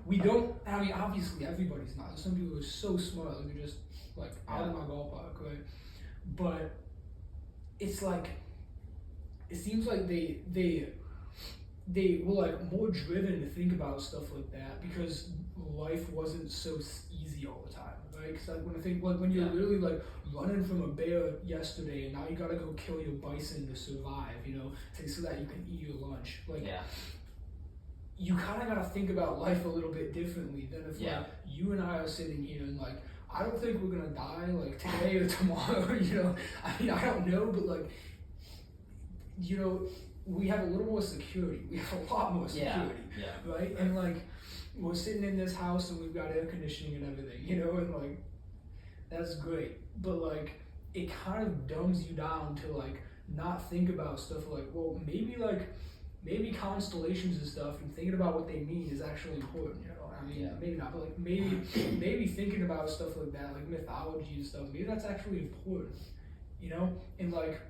We don't. I mean, obviously everybody's not. There's some people who are so smart, like they're just like out of my ballpark, right? But it's like it seems like they they were like more driven to think about stuff like that because life wasn't so easy all the time, right? Because like when I think like when you're literally like running from a bear yesterday and now you gotta go kill your bison to survive, so that you can eat your lunch. Like you kind of gotta think about life a little bit differently than if like you and I are sitting here and like I don't think we're gonna die like today or tomorrow. I mean I don't know, but like we have a little more security. We have a lot more security, right? And like we're sitting in this house and we've got air conditioning and everything, and like that's great. But like it kind of dumbs you down to like not think about stuff like, well, maybe constellations and stuff and thinking about what they mean is actually important, I mean, maybe not, but like maybe thinking about stuff like that, like mythology and stuff, maybe that's actually important, and like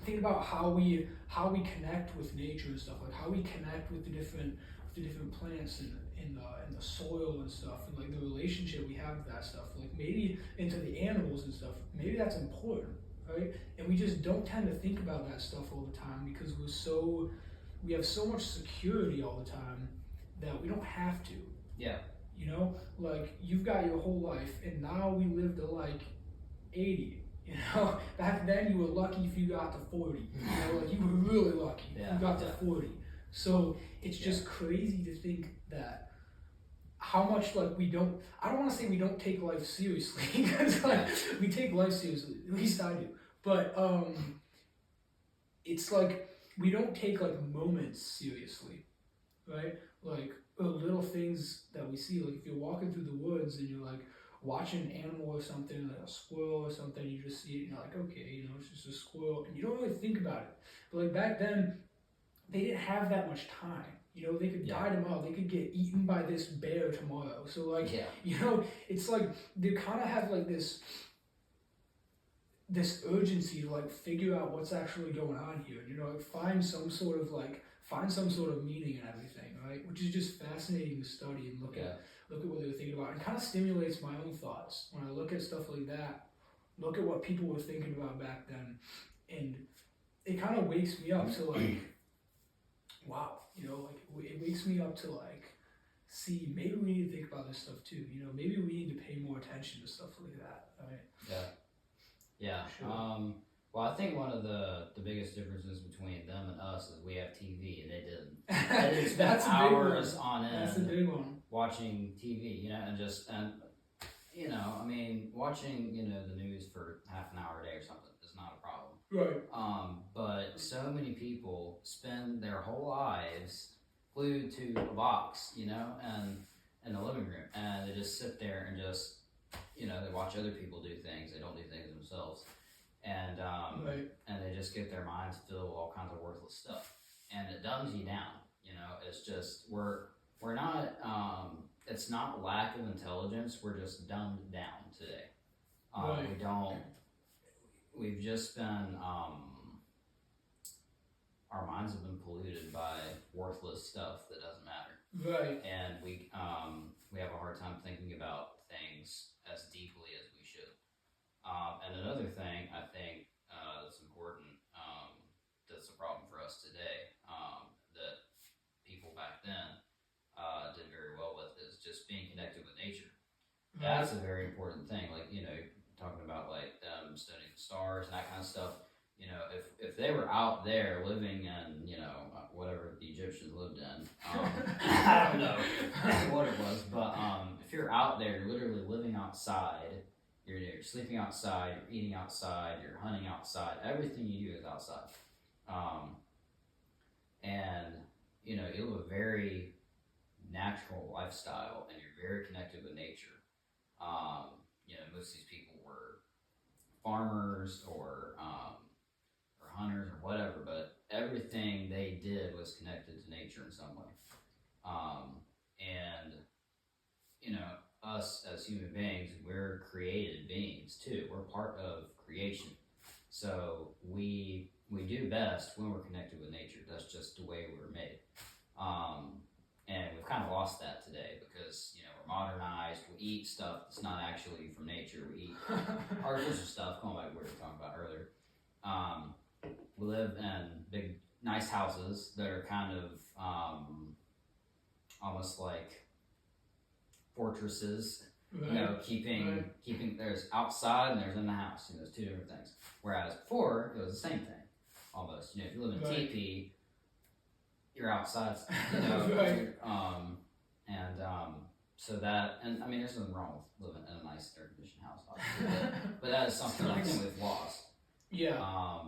think about how we connect with nature and stuff, like how we connect with the different plants and in the soil and stuff, and like the relationship we have with that stuff, like maybe into the animals and stuff, maybe that's important, right? And we just don't tend to think about that stuff all the time because we have so much security all the time that we don't have to. Yeah. Like you've got your whole life and now we live to like 80. Back then you were lucky if you got to 40. Like you were really lucky if you got to 40. So it's just crazy to think that how much like I don't want to say we don't take life seriously because like we take life seriously, at least I do. But it's like we don't take like moments seriously, right? Like little things that we see, like if you're walking through the woods and you're like watching an animal or something, like a squirrel or something, you just see it and you're like, okay, it's just a squirrel, and you don't really think about it. But like back then, they didn't have that much time. They could die tomorrow, they could get eaten by this bear tomorrow. So like, it's like they kind of have like this urgency to like figure out what's actually going on here. Like find some sort of meaning in everything, right? Which is just fascinating to study and look at what they were thinking about. It kind of stimulates my own thoughts when I look at stuff like that, look at what people were thinking about back then, and it kind of wakes me up to like, wow, like it wakes me up to like, see, maybe we need to think about this stuff too, maybe we need to pay more attention to stuff like that, right? Yeah. Sure. Well, I think one of the biggest differences between them and us is we have TV and they didn't. They didn't spend hours on end. That's a big one. Watching TV, I mean, watching, the news for half an hour a day or something is not a problem. Right. But so many people spend their whole lives glued to a box, and in the living room, and they just sit there and just, they watch other people do things. They don't do things themselves. And and they just get their minds filled with all kinds of worthless stuff, and it dumbs you down. It's just we're not. It's not lack of intelligence. We're just dumbed down today. We don't. We've just been. Our minds have been polluted by worthless stuff that doesn't matter. Right. And we have a hard time thinking about things as deeply as we should. And another thing I think that's important, that's a problem for us today, that people back then did very well with, is just being connected with nature. That's a very important thing. Like, talking about like them studying the stars and that kind of stuff. If they were out there living in, whatever the Egyptians lived in, I don't know what it was, but if you're out there, you're literally living outside. You're sleeping outside, you're eating outside, you're hunting outside. Everything you do is outside. And, you live a very natural lifestyle and you're very connected with nature. Most of these people were farmers or hunters or whatever, but everything they did was connected to nature in some way. And, us as human beings, we're created beings too. We're part of creation. So we do best when we're connected with nature. That's just the way we're made. And we've kind of lost that today because, we're modernized. We eat stuff that's not actually from nature. We eat artificial stuff, going back to what we were talking about earlier. We live in big nice houses that are kind of almost like fortresses. Right. You know, keeping there's outside and there's in the house. You know, there's two different things. Whereas before it was the same thing, almost. You know, if you live in Right. teepee, you're outside. You know, Right. so that, and I mean, there's nothing wrong with living in a nice air conditioned house, obviously, but that is something I think we've lost. Yeah.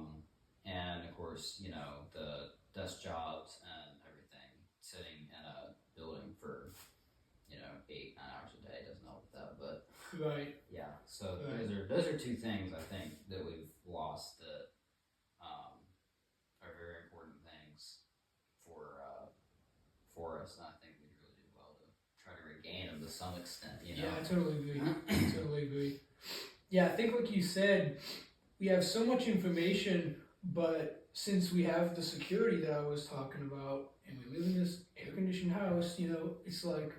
And of course, you know, the desk jobs and everything, sitting in a building for, you know, 8-9 hours a day doesn't help with that. But Right. yeah, so Right. those are two things I think that we've lost that are very important things for us, and I think we'd really do well to try to regain them to some extent. You know. Yeah, I totally agree. Totally agree. Yeah, I think like you said, we have so much information, but since we have the security that I was talking about, and we live in this air-conditioned house, you know, it's like,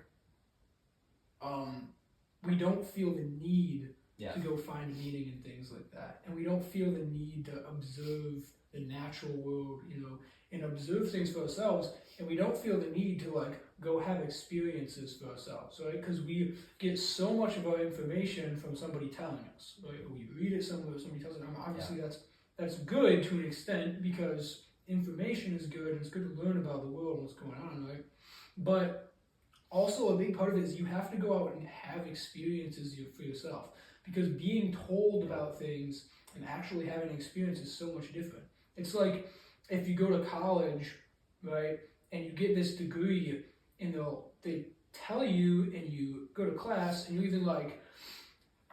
we don't feel the need Yeah. to go find meaning in things like that, and we don't feel the need to observe the natural world, you know, and observe things for ourselves, and we don't feel the need to like go have experiences for ourselves, right? Because we get so much of our information from somebody telling us, right? Or we read it somewhere, somebody tells us. Obviously, that's good to an extent because information is good and it's good to learn about the world and what's going on, right? But also a big part of it is you have to go out and have experiences for yourself, because being told about things and actually having an experience is so much different. It's like if you go to college, right, and you get this degree, and they tell you, and you go to class, and you either like,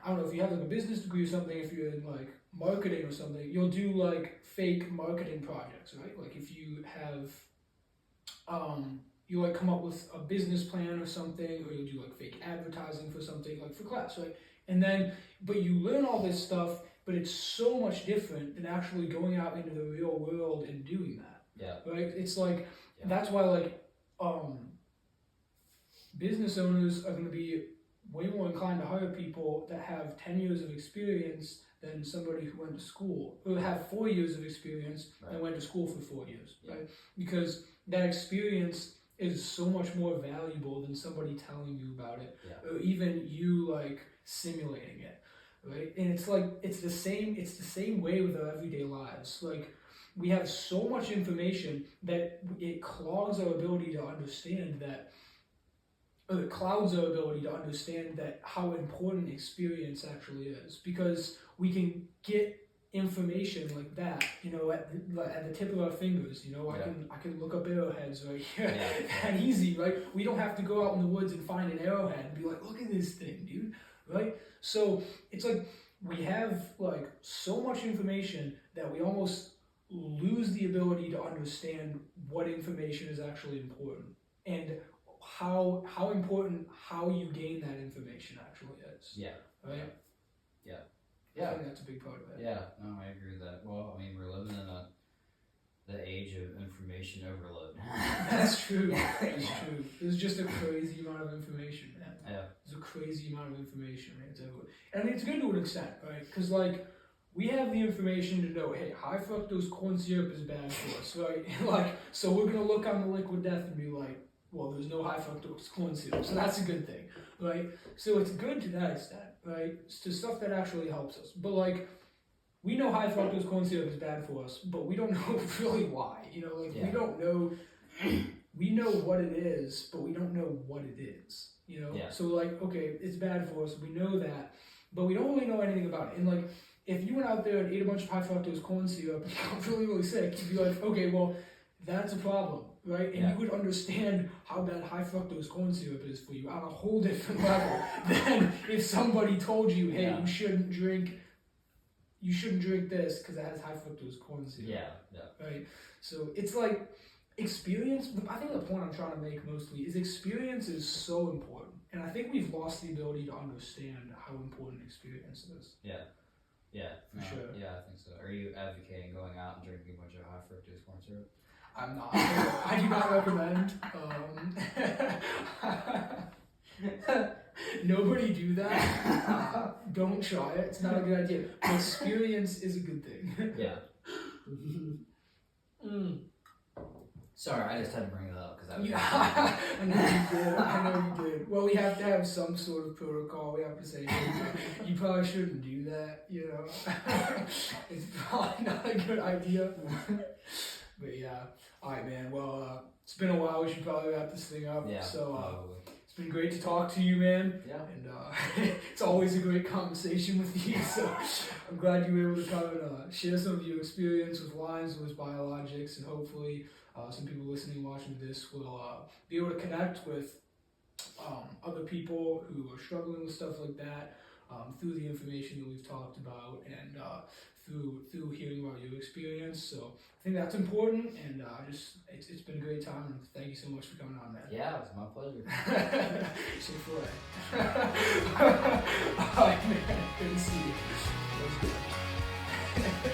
I don't know, if you have like a business degree or something, if you're in like marketing or something, you'll do like fake marketing projects, right? Like if you have, you like come up with a business plan or something, or you'll do like fake advertising for something, like for class, right? And then, but you learn all this stuff, but it's so much different than actually going out into the real world and doing that. Yeah. Right? It's like, Yeah. that's why like, business owners are going to be way more inclined to hire people that have 10 years of experience than somebody who went to school, or have 4 years of experience and went to school for 4 years, Yeah. right? Because that experience is so much more valuable than somebody telling you about it, Yeah. or even you like simulating it, right? And it's like it's the same way with our everyday lives. Like we have so much information that it clogs our ability to understand that, or it clouds our ability to understand that how important experience actually is, because we can get information like that, you know, at the tip of our fingers. You know, I can look up arrowheads right here, that easy, right? We don't have to go out in the woods and find an arrowhead and be like, look at this thing, dude, right? So it's like we have like so much information that we almost lose the ability to understand what information is actually important, and how important how you gain that information actually is. Yeah. Right? Yeah. I think that's a big part of it. Yeah, no, I agree with that. Well, I mean, we're living in the age of information overload. That's true. That's true. There's just a crazy amount of information, man. Yeah. There's a crazy amount of information, man. It's everywhere. And I mean, it's good to an extent, right? Because, like, we have the information to know, hey, high fructose corn syrup is bad for us, right? Like, so we're going to look on the liquid death and be like, well, there's no high fructose corn syrup, so that's a good thing, right? So it's good to that extent, right? It's to stuff that actually helps us. But, like, we know high fructose corn syrup is bad for us, but we don't know really why. You know, like, we don't know, we know what it is, but we don't know what it is, you know? Yeah. So, like, okay, it's bad for us, we know that, but we don't really know anything about it. And, like, if you went out there and ate a bunch of high fructose corn syrup and got really, really sick, you'd be like, okay, well, that's a problem, right? And you would understand how bad high fructose corn syrup is for you on a whole different level than if somebody told you, hey, you shouldn't drink this because it has high fructose corn syrup. Yeah. Right? So it's like experience, I think the point I'm trying to make mostly is experience is so important. And I think we've lost the ability to understand how important experience is. Yeah, For sure. Yeah, I think so. Are you advocating going out and drinking a bunch of high fructose corn syrup? I'm not. I do not recommend. Nobody do that. Don't try it. It's not a good idea. But experience is a good thing. Yeah. Sorry, I just had to bring it up because I was. Yeah, I know you did. I know you did. Well, we have to have some sort of protocol. We have to say, hey, you probably shouldn't do that. You know, it's probably not a good idea. But yeah, all right, man. Well, it's been a while. We should probably wrap this thing up. Yeah. So probably. it's been great to talk to you, man. Yeah. And it's always a great conversation with you. So I'm glad you were able to come and share some of your experience with Lyme's, with Biologix, and hopefully some people listening and watching this will be able to connect with other people who are struggling with stuff like that through the information that we've talked about and through hearing about your experience. So I think that's important, and it's been a great time, and thank you so much for coming on, man. Yeah, it was my pleasure. Chick-fil-A. All right, man. Good to see you. That was good.